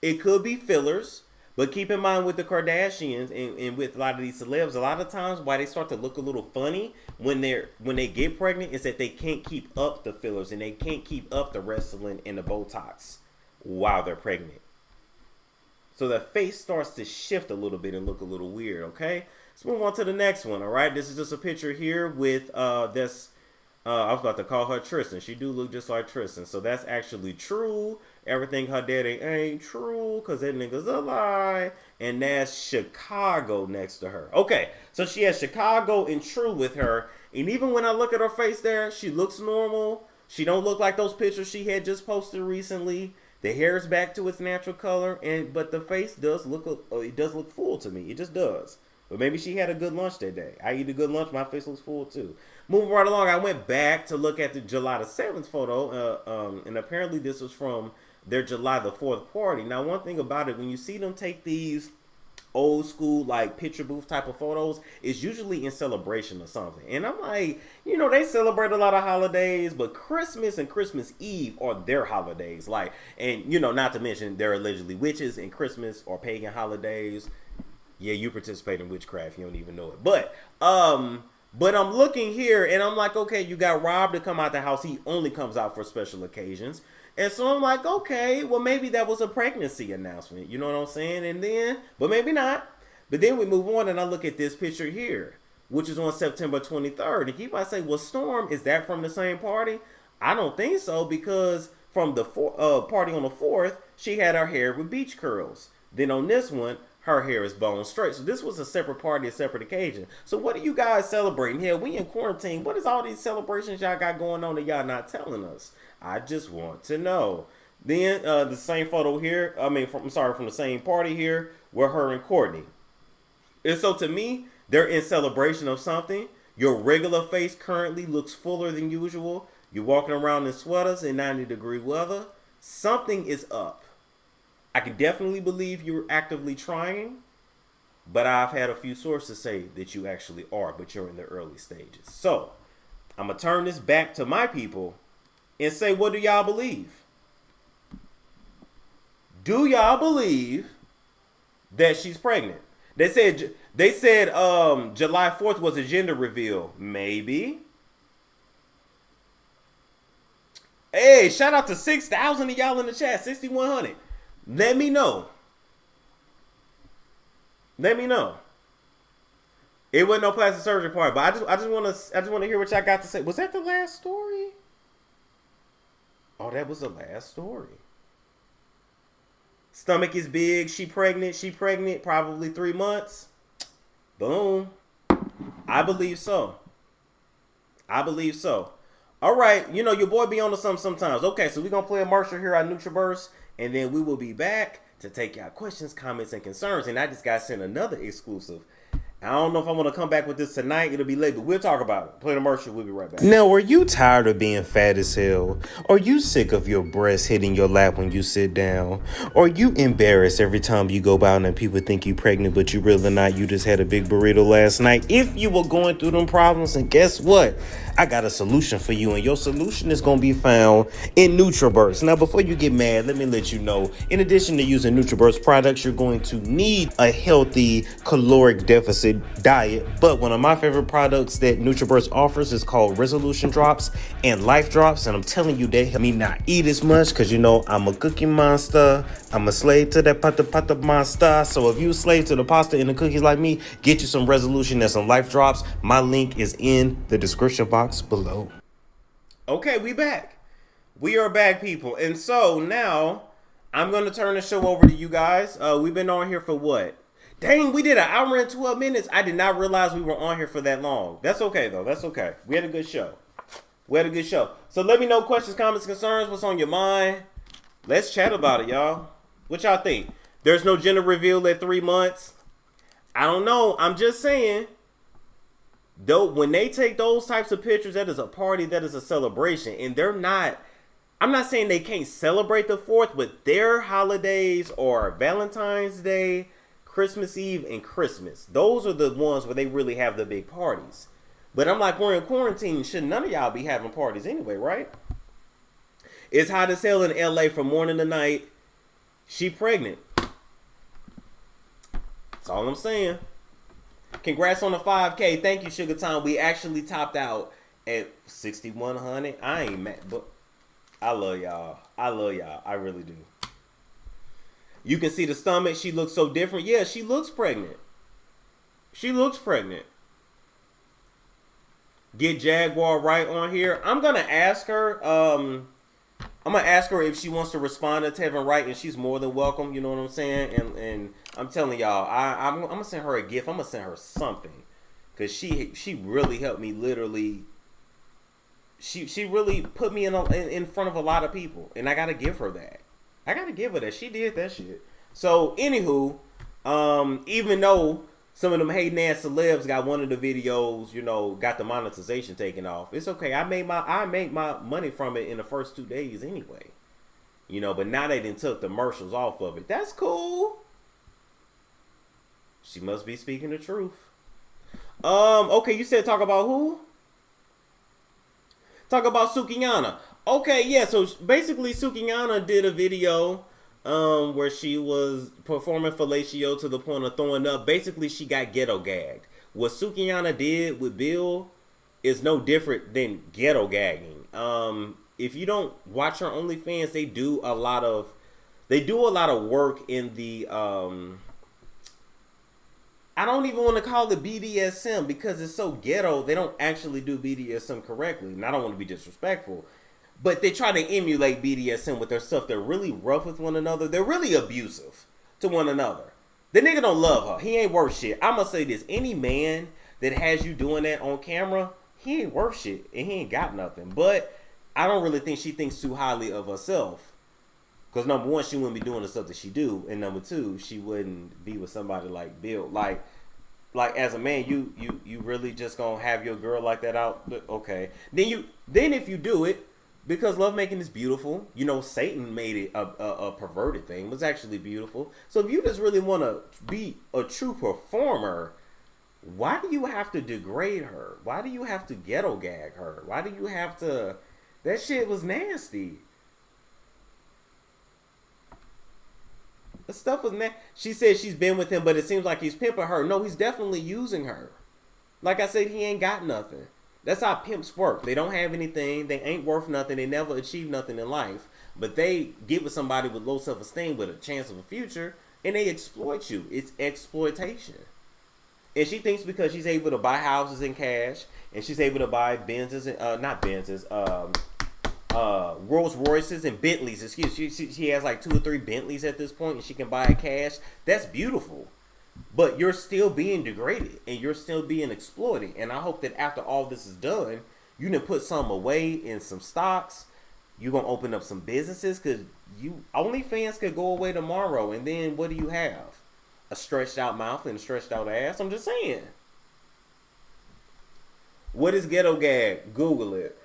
It could be fillers. But keep in mind with the Kardashians and with a lot of these celebs, a lot of times why they start to look a little funny when they get pregnant is that they can't keep up the fillers and they can't keep up the wrestling and the Botox while they're pregnant. So the face starts to shift a little bit and look a little weird, okay? Let's move on to the next one, all right? This is just a picture here with this. I was about to call her Tristan. She do look just like Tristan. So that's actually true. Everything her daddy ain't true because that nigga's a lie. And that's Chicago next to her. Okay, so she has Chicago and True with her. And even when I look at her face there, she looks normal. She don't look like those pictures she had just posted recently. The hair is back to its natural color, but the face does look full to me. It just does. But maybe she had a good lunch that day. I eat a good lunch, my face looks full too. Moving right along, I went back to look at the July the 7th photo, and apparently this was from their July the 4th party. Now, one thing about it, when you see them take these old school like picture booth type of photos, it's usually in celebration or something. And I'm like, they celebrate a lot of holidays, but Christmas and Christmas Eve are their holidays. Like, and not to mention they're allegedly witches, and Christmas or pagan holidays. Yeah, you participate in witchcraft, you don't even know it. But I'm looking here and I'm like, okay, you got Rob to come out the house. He only comes out for special occasions. And so I'm like, okay, well, maybe that was a pregnancy announcement. You know what I'm saying? And then, but maybe not. But then we move on and I look at this picture here, which is on September 23rd. And you might say, well, Storm, is that from the same party? I don't think so, because from the party on the 4th, she had her hair with beach curls. Then on this one, her hair is bone straight. So this was a separate party, a separate occasion. So what are you guys celebrating here? We in quarantine. What is all these celebrations y'all got going on that y'all not telling us? I just want to know. Then the same photo here, from the same party here, were her and Courtney. And so to me, they're in celebration of something. Your regular face currently looks fuller than usual. You're walking around in sweaters in 90-degree weather. Something is up. I can definitely believe you're actively trying, but I've had a few sources say that you actually are, but you're in the early stages. So I'm going to turn this back to my people and say, what do y'all believe? Do y'all believe that she's pregnant? They said July 4th was a gender reveal. Maybe. Hey, shout out to 6,000 of y'all in the chat. 6,100. Let me know. Let me know. It wasn't no plastic surgery part, but I just want to hear what y'all got to say. Was that the last story? Oh, that was the last story. Stomach is big. She pregnant. Probably 3 months. Boom. I believe so. All right. Your boy be on to something sometimes. Okay, so we're going to play a commercial here on NutraBurst, and then we will be back to take y'all questions, comments, and concerns. And I just got sent another exclusive. I don't know if I'm going to come back with this tonight. It'll be late, but we'll talk about it. Play the commercial. We'll be right back. Now, are you tired of being fat as hell? Are you sick of your breasts hitting your lap when you sit down? Are you embarrassed every time you go out and people think you pregnant, but you really not? You just had a big burrito last night. If you were going through them problems, and guess what? I got a solution for you, and your solution is going to be found in NutraBurst. Now, before you get mad, let me let you know, in addition to using NutraBurst products, you're going to need a healthy caloric deficit diet. But one of my favorite products that NutraBurst offers is called Resolution Drops and Life Drops. And I'm telling you, they help me not eat as much because, I'm a cookie monster. I'm a slave to that pata monster. So if you a slave to the pasta and the cookies like me, get you some Resolution and some Life Drops. My link is in the description box below. Okay, we back. We are back, people. And so now I'm going to turn the show over to you guys. We've been on here for what? Dang, we did an hour and 12 minutes. I did not realize we were on here for that long. That's okay, though. That's okay. We had a good show. So let me know questions, comments, concerns. What's on your mind? Let's chat about it, y'all. What y'all think? There's no gender reveal at 3 months. I don't know. I'm just saying. Though, when they take those types of pictures, that is a party, that is a celebration. And they're not, I'm not saying they can't celebrate the 4th, but their holidays are Valentine's Day, Christmas Eve, and Christmas. Those are the ones where they really have the big parties. But I'm like, we're in quarantine. Should none of y'all be having parties anyway, right? It's hot as hell in LA from morning to night. She pregnant. That's all I'm saying. Congrats on the 5K. Thank you, Sugar Tom. We actually topped out at 6,100. I ain't mad, but I love y'all. I really do. You can see the stomach. She looks so different. Yeah, she looks pregnant. Get Jaguar Wright on here. I'm going to ask her. I'm going to ask her if she wants to respond to Tevin Wright, and she's more than welcome. You know what I'm saying? And I'm telling y'all, I'm going to send her a gift. I'm going to send her something. Because she really helped me literally she really put me in front of a lot of people, and I gotta give her that. She did that shit. So anywho, even though some of them hating ass celebs got one of the videos, you know, got the monetization taken off, it's okay. I made my money from it in the first 2 days anyway. You know, but now they done took the commercials off of it. That's cool. She must be speaking the truth. Okay, you said talk about who? Talk about Sukihana. Okay, yeah, so basically Sukihana did a video where she was performing fellatio to the point of throwing up. Basically, she got ghetto gagged. What Sukihana did with Bill is no different than ghetto gagging. If you don't watch her OnlyFans, they do a lot of work in the I don't even want to call it BDSM because it's so ghetto. They don't actually do BDSM correctly, and I don't want to be disrespectful. But they try to emulate BDSM with their stuff. They're really rough with one another. They're really abusive to one another. The nigga don't love her. He ain't worth shit. I'm going to say this. Any man that has you doing that on camera, he ain't worth shit. And he ain't got nothing. But I don't really think she thinks too highly of herself. Because number one, she wouldn't be doing the stuff that she do. And number two, she wouldn't be with somebody like Bill. Like as a man, you really just going to have your girl like that out? Okay. Then if you do it, because lovemaking is beautiful. You know, Satan made it a perverted thing. It was actually beautiful. So if you just really want to be a true performer, why do you have to degrade her? Why do you have to ghetto gag her? Why do you have to... That shit was nasty. The stuff was nasty. She said she's been with him, but it seems like he's pimping her. No, he's definitely using her. Like I said, he ain't got nothing. That's how pimps work. They don't have anything. They ain't worth nothing. They never achieve nothing in life. But they get with somebody with low self-esteem with a chance of a future, and they exploit you. It's exploitation. And she thinks because she's able to buy houses in cash, and she's able to buy Benzes, not Benzes, Rolls Royces and Bentleys. Excuse me. She has like 2 or 3 Bentleys at this point, and she can buy it cash. That's beautiful. But you're still being degraded and you're still being exploited. And I hope that after all this is done, you can put some away in some stocks. You're going to open up some businesses because OnlyFans could go away tomorrow. And then what do you have? A stretched out mouth and a stretched out ass? I'm just saying. What is ghetto gag? Google it.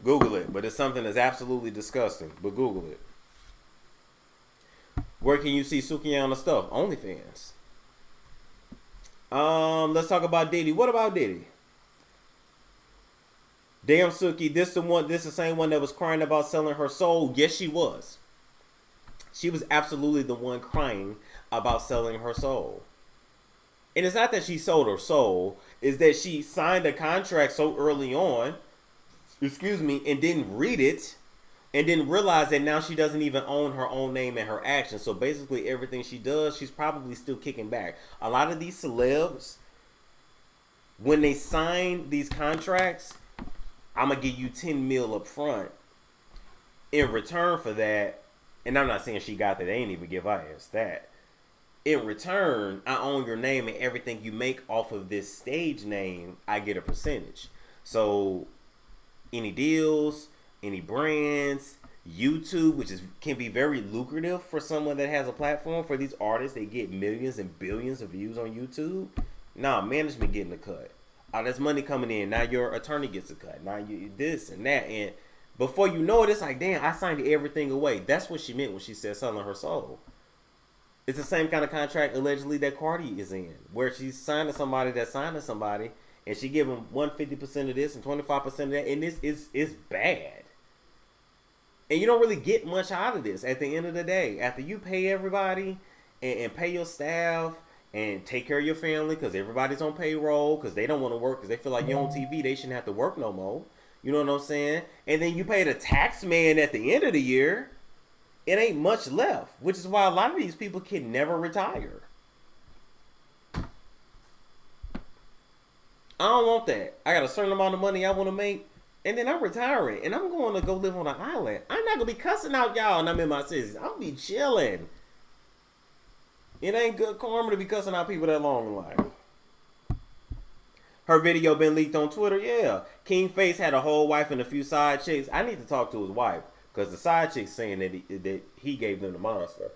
Google it. But it's something that's absolutely disgusting. But Google it. Where can you see Sukihana stuff? OnlyFans. Let's talk about Diddy. What about Diddy? Damn Suki, this the same one that was crying about selling her soul. Yes, she was. She was absolutely the one crying about selling her soul. And it's not that she sold her soul, it's that she signed a contract so early on, and didn't read it. And then realize that now she doesn't even own her own name and her actions. So basically everything she does, she's probably still kicking back. A lot of these celebs, when they sign these contracts, I'm going to give you 10 mil up front. In return for that, and I'm not saying she got that. They ain't even give her ass that. In return, I own your name and everything you make off of this stage name, I get a percentage. So any deals... any brands, YouTube, which can be very lucrative for someone that has a platform. For these artists, they get millions and billions of views on YouTube. Nah, management getting a cut. All this money coming in. Now your attorney gets a cut. Now you this and that. And before you know it, it's like, damn, I signed everything away. That's what she meant when she said selling her soul. It's the same kind of contract allegedly that Cardi is in, where she's signing somebody that's signing somebody, and she give them 150% of this and 25% of that, and this is bad. And you don't really get much out of this at the end of the day. After you pay everybody and pay your staff and take care of your family because everybody's on payroll because they don't want to work because they feel like you're on TV, they shouldn't have to work no more. You know what I'm saying? And then you pay the tax man at the end of the year. It ain't much left, which is why a lot of these people can never retire. I don't want that. I got a certain amount of money I want to make. And then I'm retiring, and I'm going to go live on an island. I'm not going to be cussing out y'all, and I'm in my 60s. I'll be chilling. It ain't good karma to be cussing out people that long in life. Her video been leaked on Twitter. Yeah, King Face had a whole wife and a few side chicks. I need to talk to his wife because the side chicks saying that he gave them the monster.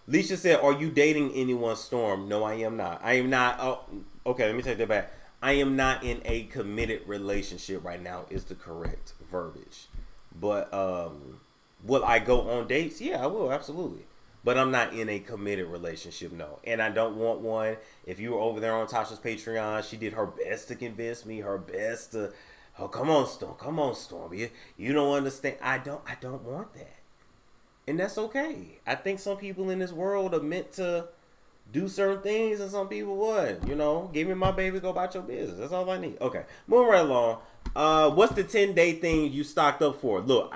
Leisha said, "Are you dating anyone, Storm?" No, I am not. I am not. Oh, okay, let me take that back. I am not in a committed relationship right now. Is the correct verbiage. But will I go on dates? Yeah, I will, absolutely. But I'm not in a committed relationship, no. And I don't want one. If you were over there on Tasha's Patreon, she did her best to convince me, her best to, oh, come on, Storm. You don't understand. I don't want that. And that's okay. I think some people in this world are meant to do certain things and some people would. You know, give me my baby, go about your business. That's all I need. Okay, moving right along. What's the 10-day thing you stocked up for? Look,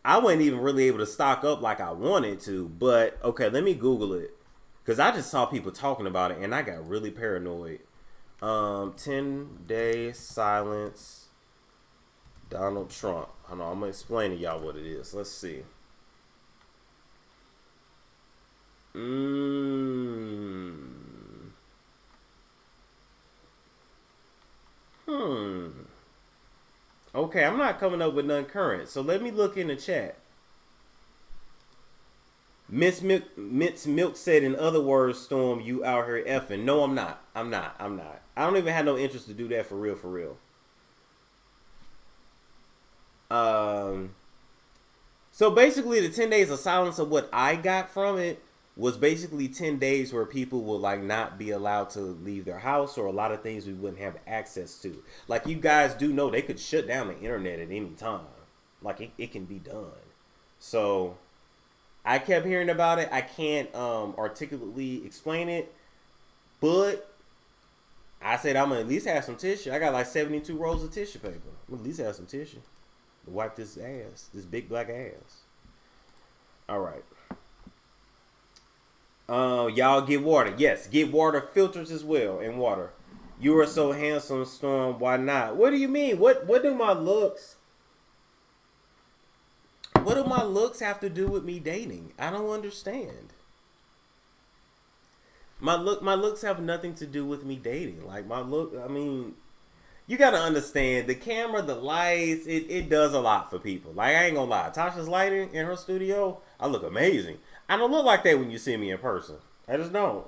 I wasn't even really able to stock up like I wanted to, but okay, let me Google it. Because I just saw people talking about it and I got really paranoid. 10-day silence Donald Trump. I know, I'm going to explain to y'all what it is. Let's see. Okay, I'm not coming up with none current. So let me look in the chat. Miss Milk said, in other words, Storm, you out here effing. No, I'm not. I'm not. I don't even have no interest to do that for real. So basically the 10 days of silence of what I got from it was basically 10 days where people will like not be allowed to leave their house, or a lot of things we wouldn't have access to. Like, you guys do know they could shut down the internet at any time. Like, it can be done. So I kept hearing about it. I can't articulately explain it, but I said I'm gonna at least have some tissue. I got like 72 rolls of tissue paper. I'm gonna at least have some tissue to wipe this ass, this big black ass. All right. Y'all get water. Yes, get water filters as well, and water. You are so handsome, Storm. Why not? What do you mean? What do my looks? What do my looks have to do with me dating? I don't understand. My looks have nothing to do with me dating. Like, my look, I mean, you gotta understand, the camera, the lights, it does a lot for people. Like, I ain't gonna lie. Tasha's lighting in her studio, I look amazing. I don't look like that when you see me in person. I just don't.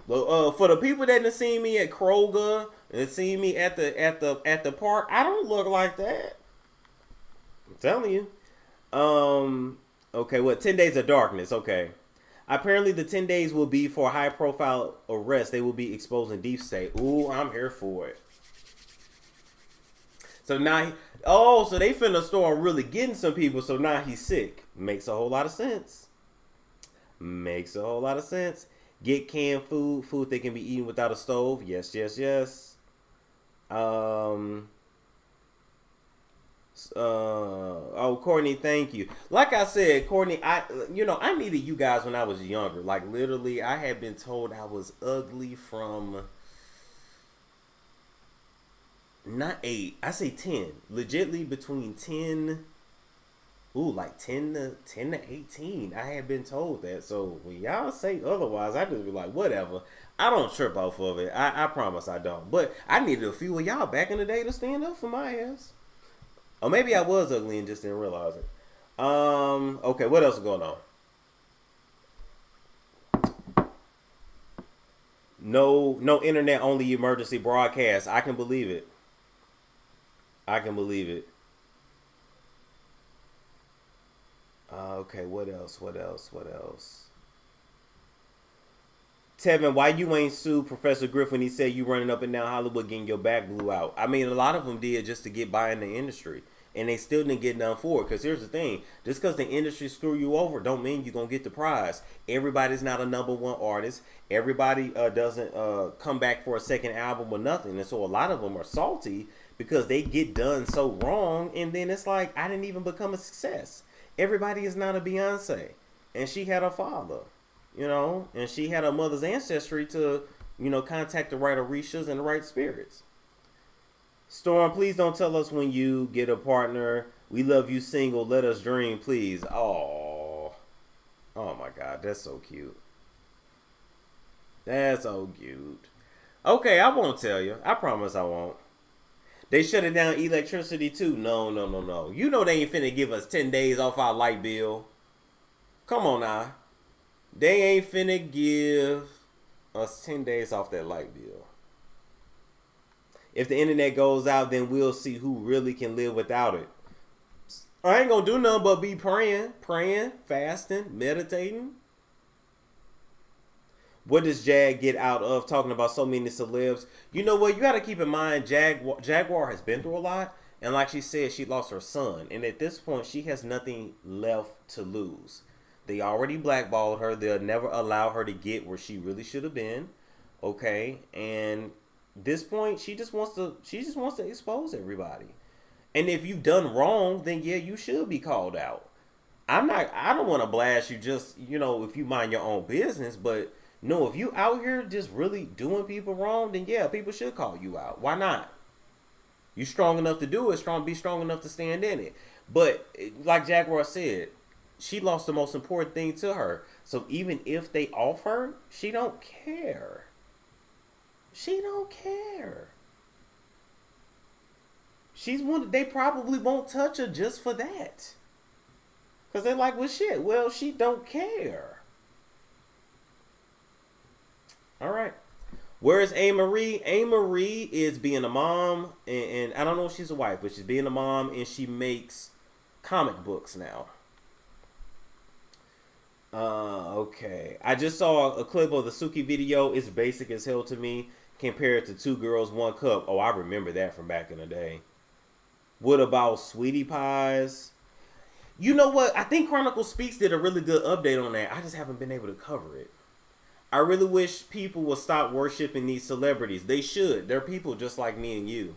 For the people that done seen me at Kroger and seen me at the park, I don't look like that. I'm telling you. Okay, what? 10 days of darkness. Okay. Apparently the 10 days will be for high profile arrest. They will be exposing deep state. Ooh, I'm here for it. So now, so they finna start really getting some people. So now he's sick. Makes a whole lot of sense. Get canned food that can be eaten without a stove. Yes. Courtney, thank you. Like I said, Courtney, I needed you guys when I was younger. Like, literally, I had been told I was ugly from not 8, I say 10. Legitly between 10 to 18. I had been told that. So when y'all say otherwise, I just be like, whatever. I don't trip off of it. I promise I don't. But I needed a few of y'all back in the day to stand up for my ass. Or maybe I was ugly and just didn't realize it. Okay, what else is going on? No internet, only emergency broadcast. I can believe it. Okay, what else? Tevin, why you ain't sued Professor Griff when he said you running up and down Hollywood getting your back blew out? I mean, a lot of them did just to get by in the industry. And they still didn't get none for it. Because here's the thing. Just because the industry screw you over don't mean you're going to get the prize. Everybody's not a #1 artist. Everybody doesn't come back for a second album or nothing. And so a lot of them are salty because they get done so wrong. And then it's like, I didn't even become a success. Everybody is not a Beyonce. And she had a father. And she had her mother's ancestry to, contact the right Orishas and the right spirits. Storm, please don't tell us when you get a partner. We love you single. Let us dream, please. Oh my God, that's so cute. That's so cute. Okay, I won't tell you. I promise I won't. They shut it down electricity too. No. You know they ain't finna give us 10 days off our light bill. Come on now. They ain't finna give us 10 days off that light bill. If the internet goes out, then we'll see who really can live without it. I ain't gonna do nothing but be praying, fasting, meditating. What does Jag get out of talking about so many celebs? You know what? You got to keep in mind, Jaguar has been through a lot. And like she said, she lost her son. And at this point, she has nothing left to lose. They already blackballed her. They'll never allow her to get where she really should have been. Okay? And this point, she just wants to expose everybody. And if you've done wrong, then yeah, you should be called out. I don't want to blast you just, if you mind your own business, but no, if you out here just really doing people wrong, then yeah, people should call you out. Why not? You strong enough to do it, be strong enough to stand in it. But like Jaguar said, she lost the most important thing to her. So even if they off her, she don't care. She don't care. She's one. They probably won't touch her just for that. Cause they're like, well, shit. Well, she don't care. All right. Where's A. Marie? A. Marie is being a mom, and I don't know if she's a wife, but she's being a mom, and she makes comic books now. Okay. I just saw a clip of the Suki video. It's basic as hell to me compared to Two Girls, One Cup. Oh, I remember that from back in the day. What about Sweetie Pies? You know what? I think Chronicle Speaks did a really good update on that. I just haven't been able to cover it. I really wish people would stop worshiping these celebrities. They should. They're people just like me and you.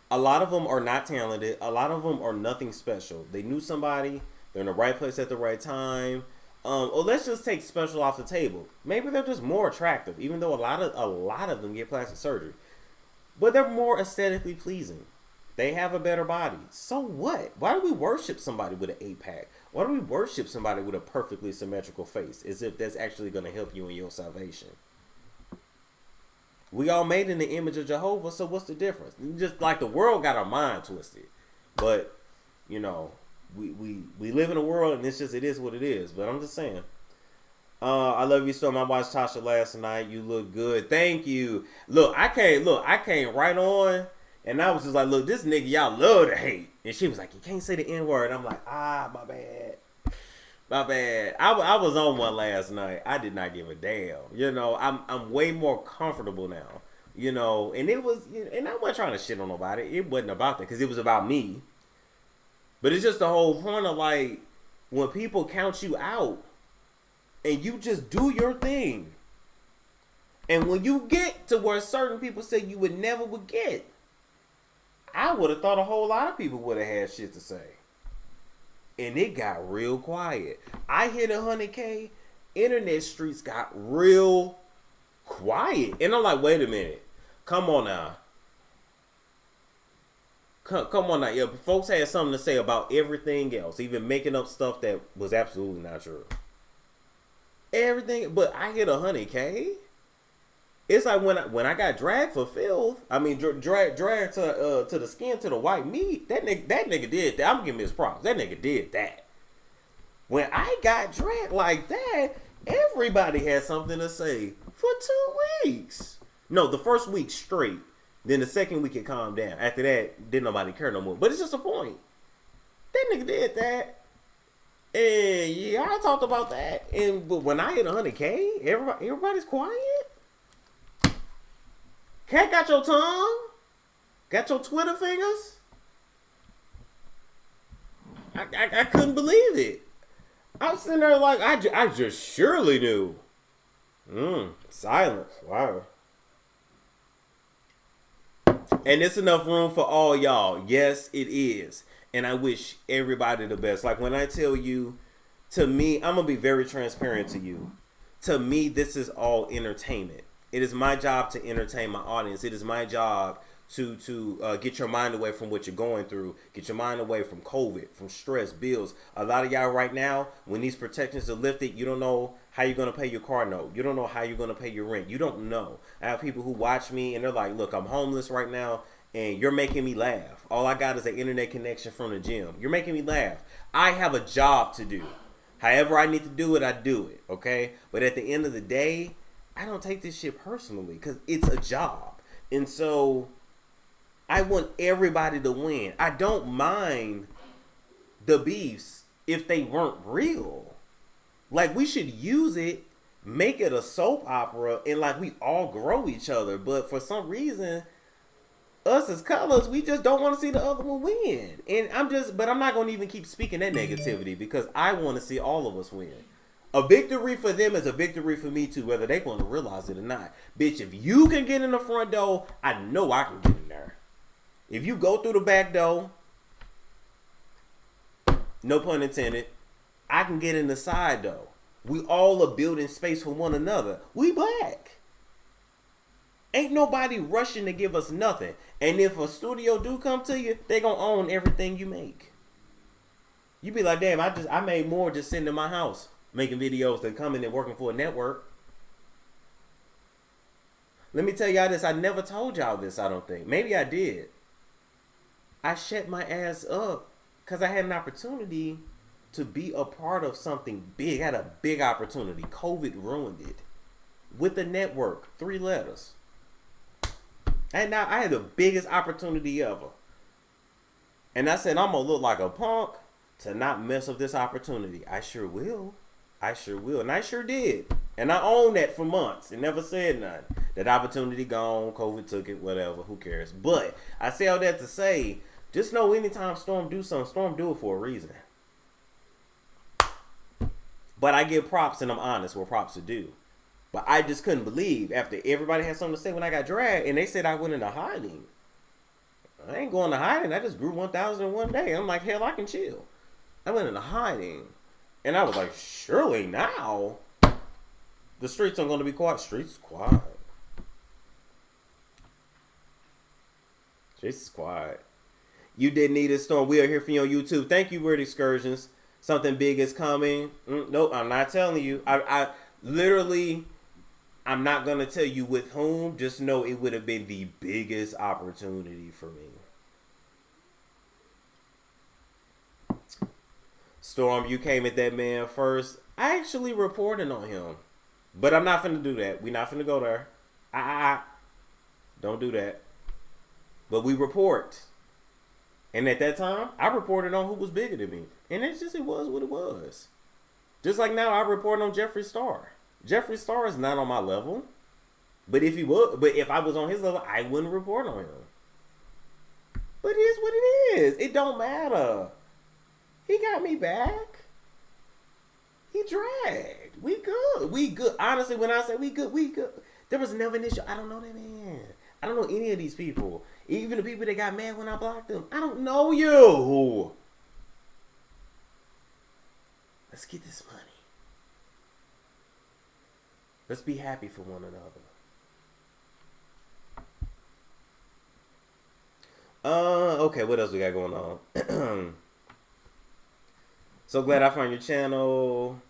A lot of them are not talented. A lot of them are nothing special. They knew somebody. They're in the right place at the right time. Or let's just take special off the table. Maybe they're just more attractive, even though a lot of them get plastic surgery. But they're more aesthetically pleasing. They have a better body. So what? Why do we worship somebody with an 8-pack? Why do we worship somebody with a perfectly symmetrical face as if that's actually going to help you in your salvation? We all made in the image of Jehovah, so what's the difference? Just like the world got our mind twisted. But, we live in a world and it is what it is. But I'm just saying. I love you so much. I watched Tasha last night. You look good. Thank you. I came right on. And I was just like, look, this nigga y'all love to hate. And she was like, you can't say the N-word. I'm like, my bad. My bad. I was on one last night. I did not give a damn. I'm way more comfortable now. And it was, and I wasn't trying to shit on nobody. It wasn't about that because it was about me. But it's just the whole point of like, when people count you out and you just do your thing. And when you get to where certain people say you would never would get, I would have thought a whole lot of people would have had shit to say. And it got real quiet. I hit 100K. Internet streets got real quiet. And I'm like, wait a minute. Come on now. Come on now. Yeah, folks had something to say about everything else. Even making up stuff that was absolutely not true. Everything. But I hit 100K. It's like when I got dragged for filth. I mean, dragged to the skin, to the white meat. That nigga did that. I'm giving his props. That nigga did that. When I got dragged like that, everybody had something to say for 2 weeks. No, the first week straight. Then the second week it calmed down. After that, didn't nobody care no more. But it's just a point. That nigga did that. And yeah, I talked about that. But when I hit 100K, everybody's quiet. Cat got your tongue? Got your Twitter fingers? I couldn't believe it. I was sitting there like, I just surely knew. Silence. Wow. And it's enough room for all y'all. Yes, it is. And I wish everybody the best. Like when I tell you, to me, I'm going to be very transparent to you. To me, this is all entertainment. It is my job to entertain my audience. It is my job to get your mind away from what you're going through, get your mind away from COVID, from stress, bills. A lot of y'all right now, when these protections are lifted, you don't know how you're going to pay your car note. You don't know how you're going to pay your rent. You don't know. I have people who watch me and they're like, look, I'm homeless right now and you're making me laugh. All I got is an internet connection from the gym. You're making me laugh. I have a job to do. However I need to do it, I do it, okay? But at the end of the day, I don't take this shit personally because it's a job. And so I want everybody to win. I don't mind the beefs if they weren't real. Like, we should use it, make it a soap opera, and like we all grow each other. But for some reason, us as colors, we just don't want to see the other one win. And I'm not going to even keep speaking that negativity because I want to see all of us win. A victory for them is a victory for me too, whether they want to realize it or not. Bitch, if you can get in the front door, I know I can get in there. If you go through the back door, no pun intended, I can get in the side door. We all are building space for one another. We black. Ain't nobody rushing to give us nothing. And if a studio do come to you, they gonna own everything you make. You be like, damn, I made more just sitting in my house making videos than coming and working for a network. Let me tell y'all this. I never told y'all this, I don't think. Maybe I did. I shut my ass up because I had an opportunity to be a part of something big. I had a big opportunity. COVID ruined it. With the network, 3 letters. And now I had the biggest opportunity ever. And I said, I'm going to look like a punk to not mess up this opportunity. I sure will. I sure will. And I sure did. And I owned that for months and never said nothing. That opportunity gone, COVID took it, whatever, who cares. But I say all that to say, just know anytime Storm do something, Storm do it for a reason. But I give props and I'm honest where props are due. But I just couldn't believe after everybody had something to say when I got dragged and they said I went into hiding. I ain't going to hiding. I just grew 1,000 in one day. I'm like, hell, I can chill. I went into hiding. And I was like, surely now the streets aren't going to be quiet. Streets quiet. Streets is quiet. You didn't need a Storm. We are here for you on YouTube. Thank you, Weird Excursions. Something big is coming. Nope, I'm not telling you. I literally, I'm not going to tell you with whom. Just know it would have been the biggest opportunity for me. Storm, you came at that man first. I actually reported on him. But I'm not finna do that. We're not finna go there. Don't do that. But we report. And at that time, I reported on who was bigger than me. And it was what it was. Just like now, I report on Jeffree Star. Jeffree Star is not on my level. But if I was on his level, I wouldn't report on him. But it is what it is. It don't matter. He got me back. He dragged. We good. We good. Honestly, when I say we good, we good. There was never an issue. I don't know that man. I don't know any of these people. Even the people that got mad when I blocked them. I don't know you. Let's get this money. Let's be happy for one another. Okay, what else we got going on? So glad I found your channel.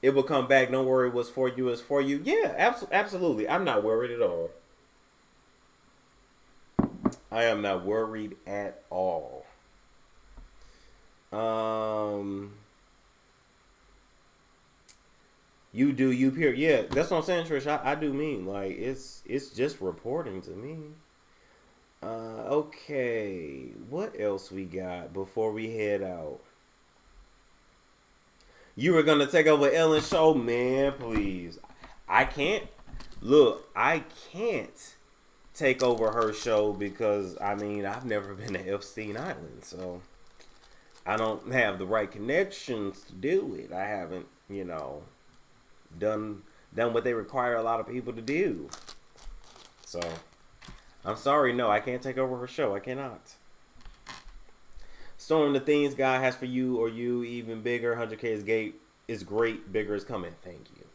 It will come back. Don't worry, what's for you is for you. Yeah, absolutely. I'm not worried at all. I am not worried at all. You do you period. Yeah, that's what I'm saying, Trish. I do mean like it's just reporting to me. Okay, what else we got before we head out? You were gonna take over Ellen's show, man. Please, I can't. Look, I can't take over her show because I mean I've never been to Epstein Island, so I don't have the right connections to do it. I haven't, done what they require a lot of people to do. So I'm sorry, no, I can't take over her show. I cannot. Storm, the things God has for you or you even bigger. 100K is great. Bigger is coming. Thank you.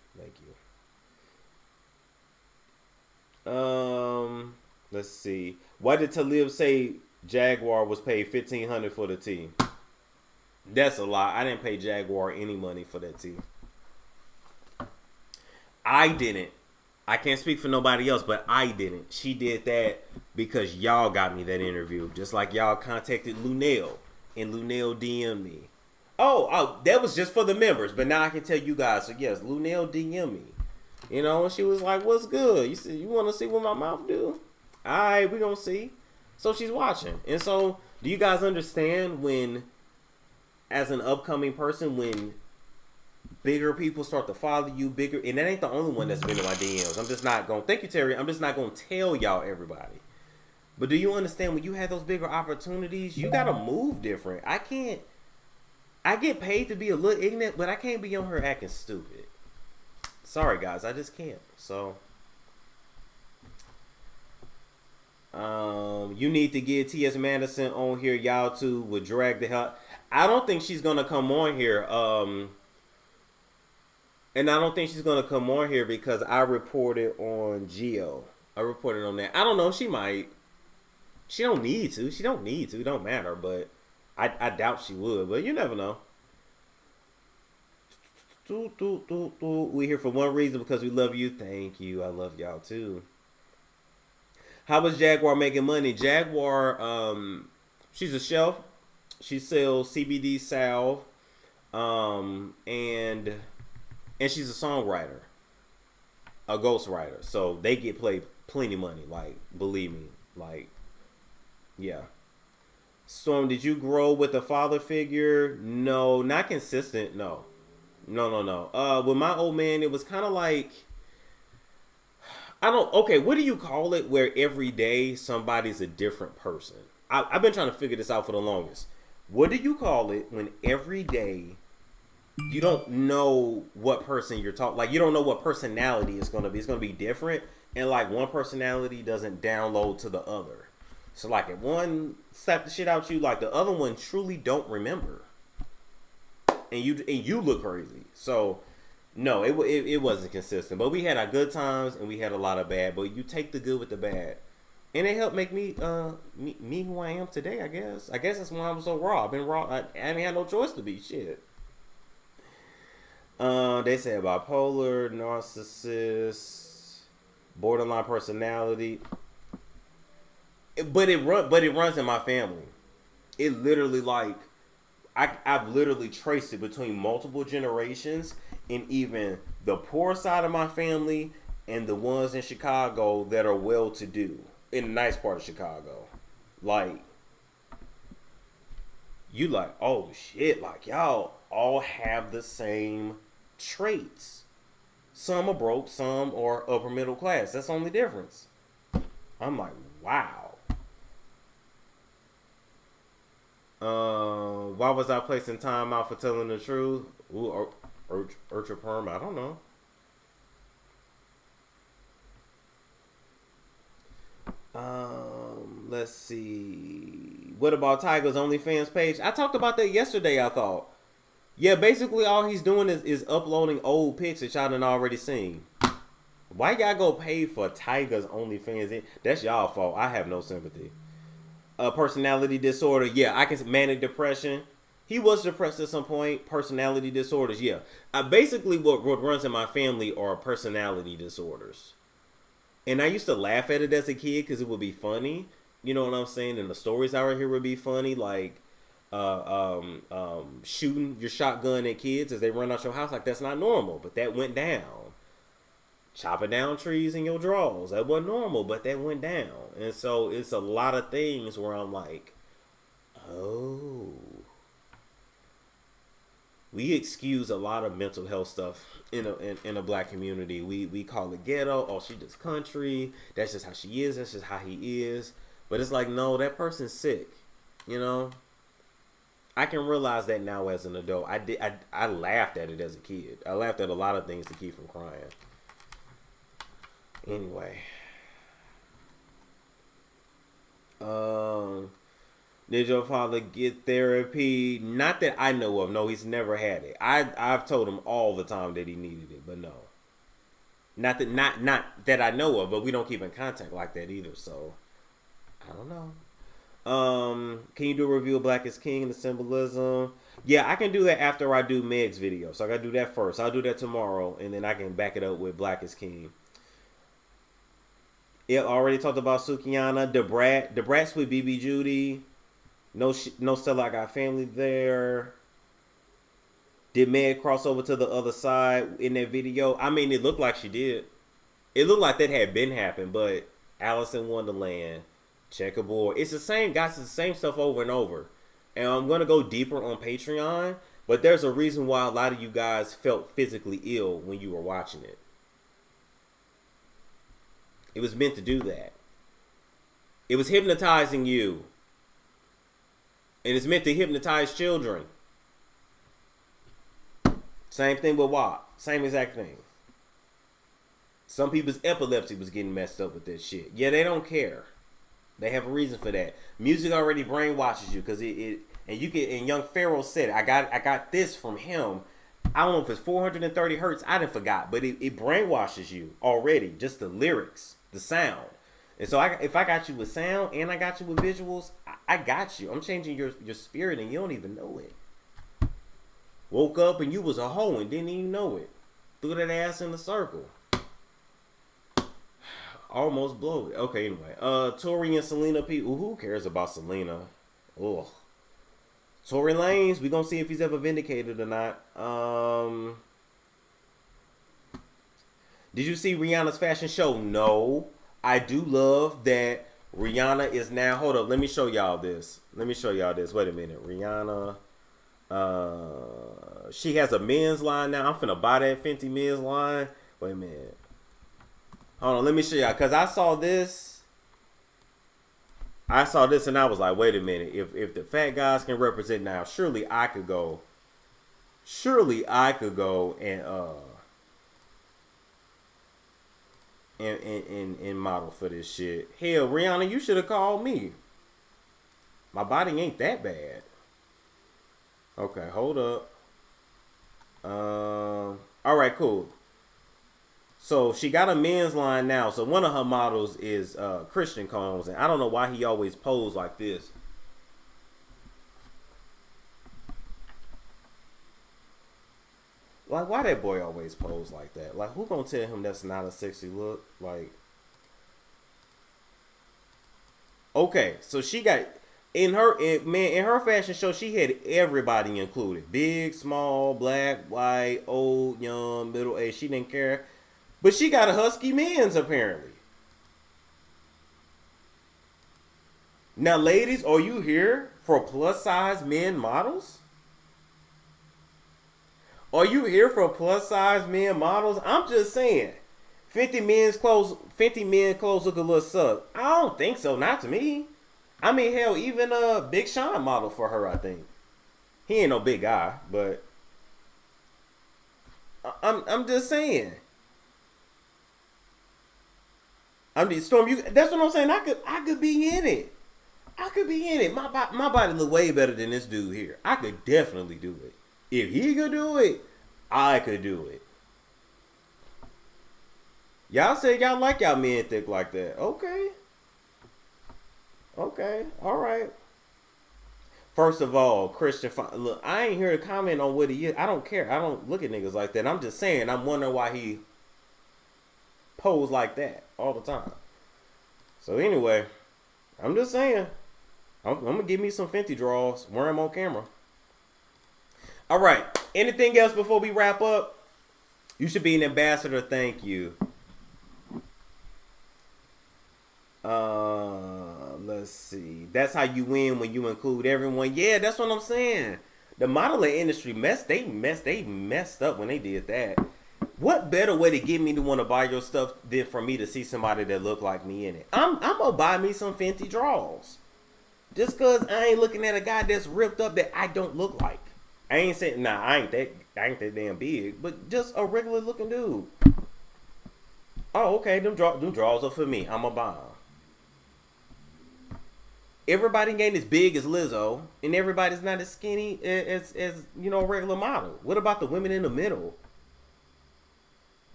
Let's see. Why did Talib say Jaguar was paid $1,500 for the tee? That's a lie. I didn't pay Jaguar any money for that tee. I didn't. I can't speak for nobody else, but I didn't. She did that because y'all got me that interview. Just like y'all contacted Lunel, and Lunel DM'd me. Oh, that was just for the members, but now I can tell you guys. So yes, Lunel DM'd me. You know, and she was like, "What's good? You want to see what my mouth do? All right, we gonna see." So she's watching, and so do you guys understand when, as an upcoming person, when bigger people start to follow you, bigger, and that ain't the only one that's been in my DMs. I'm just not gonna. Thank you, Terry. I'm just not gonna tell y'all everybody. But do you understand when you have those bigger opportunities, you gotta move different. I can't. I get paid to be a little ignorant, but I can't be on her acting stupid. Sorry, guys, I just can't. So, you need to get T.S. Madison on here. Y'all two would drag the hell. I don't think she's gonna come on here. And I don't think she's gonna come on here because I reported on Geo. I reported on that. I don't know. She might. She don't need to. She don't need to. It don't matter. But I doubt she would. But you never know. We here for one reason, because we love you. Thank you. I love y'all too. How was Jaguar making money? Jaguar, she's a chef. She sells CBD salve, and she's a songwriter, a ghostwriter. So they get paid plenty of money. Like, believe me, like, yeah. Storm, did you grow with a father figure? No, not consistent. No. With my old man, it was kind of like, okay, what do you call it where every day somebody's a different person? I've been trying to figure this out for the longest. What do you call it when every day you don't know what person you're talking, like you don't know what personality is going to be. It's going to be different. And like one personality doesn't download to the other. So like if one slapped the shit out you, like the other one truly don't remember. And you look crazy. So no, it wasn't consistent. But we had our good times and we had a lot of bad. But you take the good with the bad. And it helped make me me who I am today, I guess. I guess that's why I'm so raw. I've been raw. I ain't had no choice to be. Shit. They said bipolar, narcissist, borderline personality. But it runs in my family. It literally, like, I've literally traced it between multiple generations, and even the poor side of my family and the ones in Chicago that are well-to-do in a nice part of Chicago. Like, you like, oh shit, like y'all all have the same traits. Some are broke, some are upper middle class. That's the only difference. I'm like, wow. Why was I placing time out for telling the truth? Ooh, Urcha Perm, I don't know. Let's see. What about Tiger's OnlyFans page? I talked about that yesterday, I thought. Yeah, basically all he's doing is uploading old pics that y'all done already seen. Why y'all go pay for Tiger's OnlyFans? That's y'all fault. I have no sympathy. Personality disorder. Yeah, I can. Manic depression. He was depressed at some point. Personality disorders. Yeah. Basically what runs in my family are personality disorders. And I used to laugh at it as a kid because it would be funny. You know what I'm saying? And the stories I would hear would be funny. Like shooting your shotgun at kids as they run out your house. Like, that's not normal. But that went down. Chopping down trees in your drawers. That wasn't normal, but that went down. And so it's a lot of things where I'm like, oh. We excuse a lot of mental health stuff in a black community. We call it ghetto. Oh, she just country. That's just how she is. That's just how he is. But it's like, no, that person's sick. You know? I can realize that now as an adult. I laughed at it as a kid. I laughed at a lot of things to keep from crying. Anyway. Did your father get therapy? Not that I know of. No, he's never had it. I've told him all the time that he needed it, but no. Not that I know of, but we don't keep in contact like that either. So I don't know. Can you do a review of Black is King and the symbolism? Yeah, I can do that after I do Meg's video. So I gotta do that first. I'll do that tomorrow, and then I can back it up with Black is King. Yeah, already talked about Sukiyana, the Bratz with BB Judy. No Stella, I Got Family there. Did Meg cross over to the other side in that video? I mean, it looked like she did. It looked like that had been happening, but Alice in Wonderland, Checkerboard, it's the same guys, it's the same stuff over and over. And I'm gonna go deeper on Patreon, but there's a reason why a lot of you guys felt physically ill when you were watching it. It was meant to do that. It was hypnotizing you. And it's meant to hypnotize children. Same thing with WAP. Same exact thing. Some people's epilepsy was getting messed up with this shit. Yeah, they don't care. They have a reason for that. Music already brainwashes you because and Young Pharaoh said, I got this from him. I don't know if it's 430 hertz. I didn't forgot, but it brainwashes you already. Just the lyrics, the sound. And so if I got you with sound and I got you with visuals, I got you. I'm changing your spirit and you don't even know it. Woke up and you was a hoe and didn't even know it. Threw that ass in the circle. Almost blow it. Okay, anyway. Tory and Selena people. Who cares about Selena? Ugh. Tory Lanez, we gonna see if he's ever vindicated or not. Did you see Rihanna's fashion show? No. I do love that Rihanna is now. Hold up, let me show y'all this. Wait a minute. Rihanna. She has a men's line now. I'm finna buy that Fenty men's line. Wait a minute. Hold on, let me show y'all. Cause I saw this and I was like, wait a minute. If the fat guys can represent now, surely I could go and model for this shit. Hell, Rihanna, you should have called me. My body ain't that bad. Okay, hold up. All right, cool. So she got a men's line now. So one of her models is Christian Combs, and I don't know why he always posed like this. Like, why that boy always pose like that? Like, who gonna tell him that's not a sexy look? Like, okay, so she got in her fashion show, she had everybody included: big, small, black, white, old, young, middle age. She didn't care, but she got a husky men's apparently. Now, ladies, are you here for plus size men models? Are you here for plus size men models? I'm just saying. 50 men's clothes look a little suck. I don't think so, not to me. I mean, hell, even Big Sean model for her, I think. He ain't no big guy, but I'm just saying. Storm, that's what I'm saying. I could be in it. My body look way better than this dude here. I could definitely do it. If he could do it, I could do it. Y'all said y'all like y'all men thick like that. Okay. All right. First of all, Christian, look, I ain't here to comment on what he is. I don't care. I don't look at niggas like that. I'm just saying, I'm wondering why he posed like that all the time. So anyway, I'm just saying, I'm gonna give me some Fenty draws, wear them on camera. All right. Anything else before we wrap up? You should be an ambassador. Thank you. Let's see. That's how you win when you include everyone. Yeah, that's what I'm saying. The modeling industry messed up when they did that. What better way to get me to want to buy your stuff than for me to see somebody that look like me in it? I'm gonna buy me some Fenty draws. Just cause I ain't looking at a guy that's ripped up that I don't look like. I ain't saying, nah, I ain't that damn big, but just a regular looking dude. Oh, okay, them draws are for me. I'm a buy 'em. Everybody ain't as big as Lizzo, and everybody's not as skinny as a regular model. What about the women in the middle?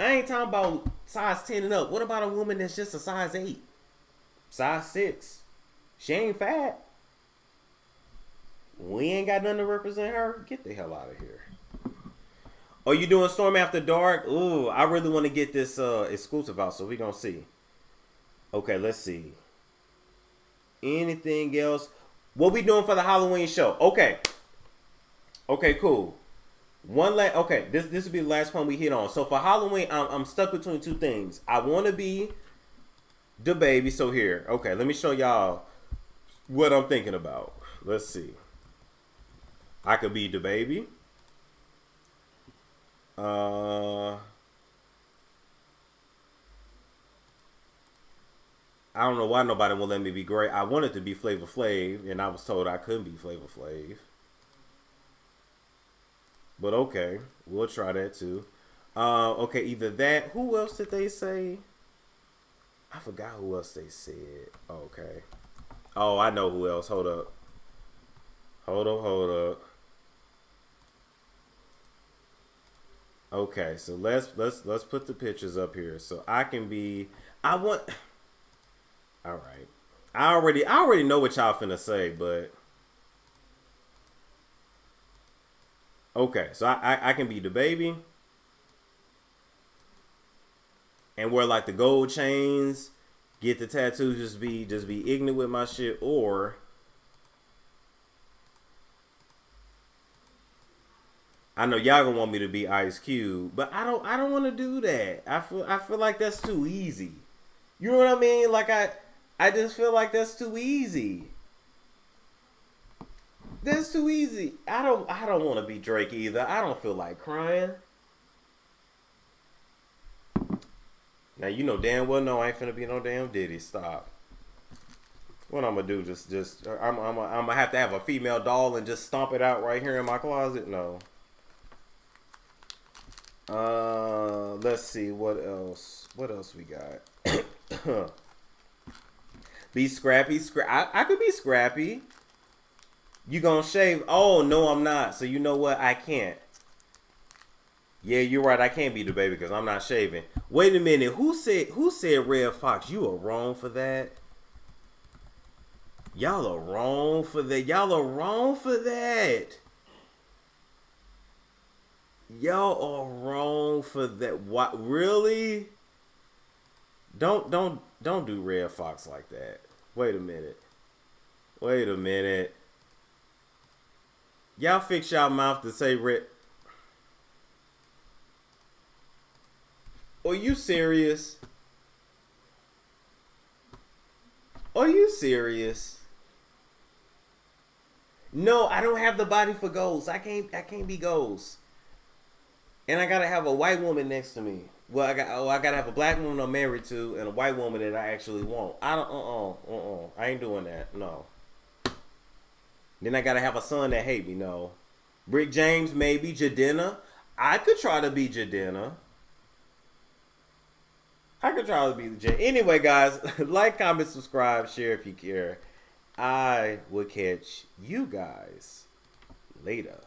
I ain't talking about size 10 and up. What about a woman that's just a size 8? Size 6? She ain't fat. We ain't got nothing to represent her. Get the hell out of here. Oh, you doing Storm After Dark? Ooh, I really want to get this exclusive out, so we gonna see. Okay, let's see. Anything else? What we doing for the Halloween show? Okay. Okay, cool. Okay, this will be the last one we hit on. So for Halloween, I'm stuck between two things. I want to be the baby. So here, okay, let me show y'all what I'm thinking about. Let's see. I could be the baby. I don't know why nobody will let me be great. I wanted to be Flavor Flav, and I was told I couldn't be Flavor Flav. But okay, we'll try that too. Okay, either that. Who else did they say? I forgot who else they said. Okay. Oh, I know who else. Hold up. Hold up. Okay, so let's put the pictures up here so I can be. All right. I already know what y'all finna say, but okay, so I can be the baby and wear like the gold chains, get the tattoos, just be ignorant with my shit, or I know y'all gonna want me to be Ice Cube, but I don't want to do that. I feel like that's too easy. You know what I mean? Like I just feel like that's too easy. That's too easy. I don't want to be Drake either. I don't feel like crying. Now you know damn well no, I ain't finna be no damn Diddy. Stop. What I'm gonna do? Just I'm gonna have to have a female doll and just stomp it out right here in my closet. No. Let's see what else. What else we got? Be scrappy. I could be scrappy. You gonna shave? Oh no, I'm not. So you know what? I can't. Yeah, you're right. I can't be the baby because I'm not shaving. Wait a minute. Who said Red Fox? You are wrong for that. Y'all are wrong for that. Y'all are wrong for that. Y'all are wrong for that. What? Really? Don't do Red Fox like that. Wait a minute. Y'all fix y'all mouth to say Red. Are you serious? Are you serious? No, I don't have the body for Ghost. I can't be Ghost. And I gotta have a white woman next to me. Well, I gotta have a black woman I'm married to and a white woman that I actually want. I don't. I ain't doing that. No. Then I gotta have a son that hate me. No. Rick James, maybe Jadena. I could try to be Jadena. Anyway, guys, like, comment, subscribe, share if you care. I will catch you guys later.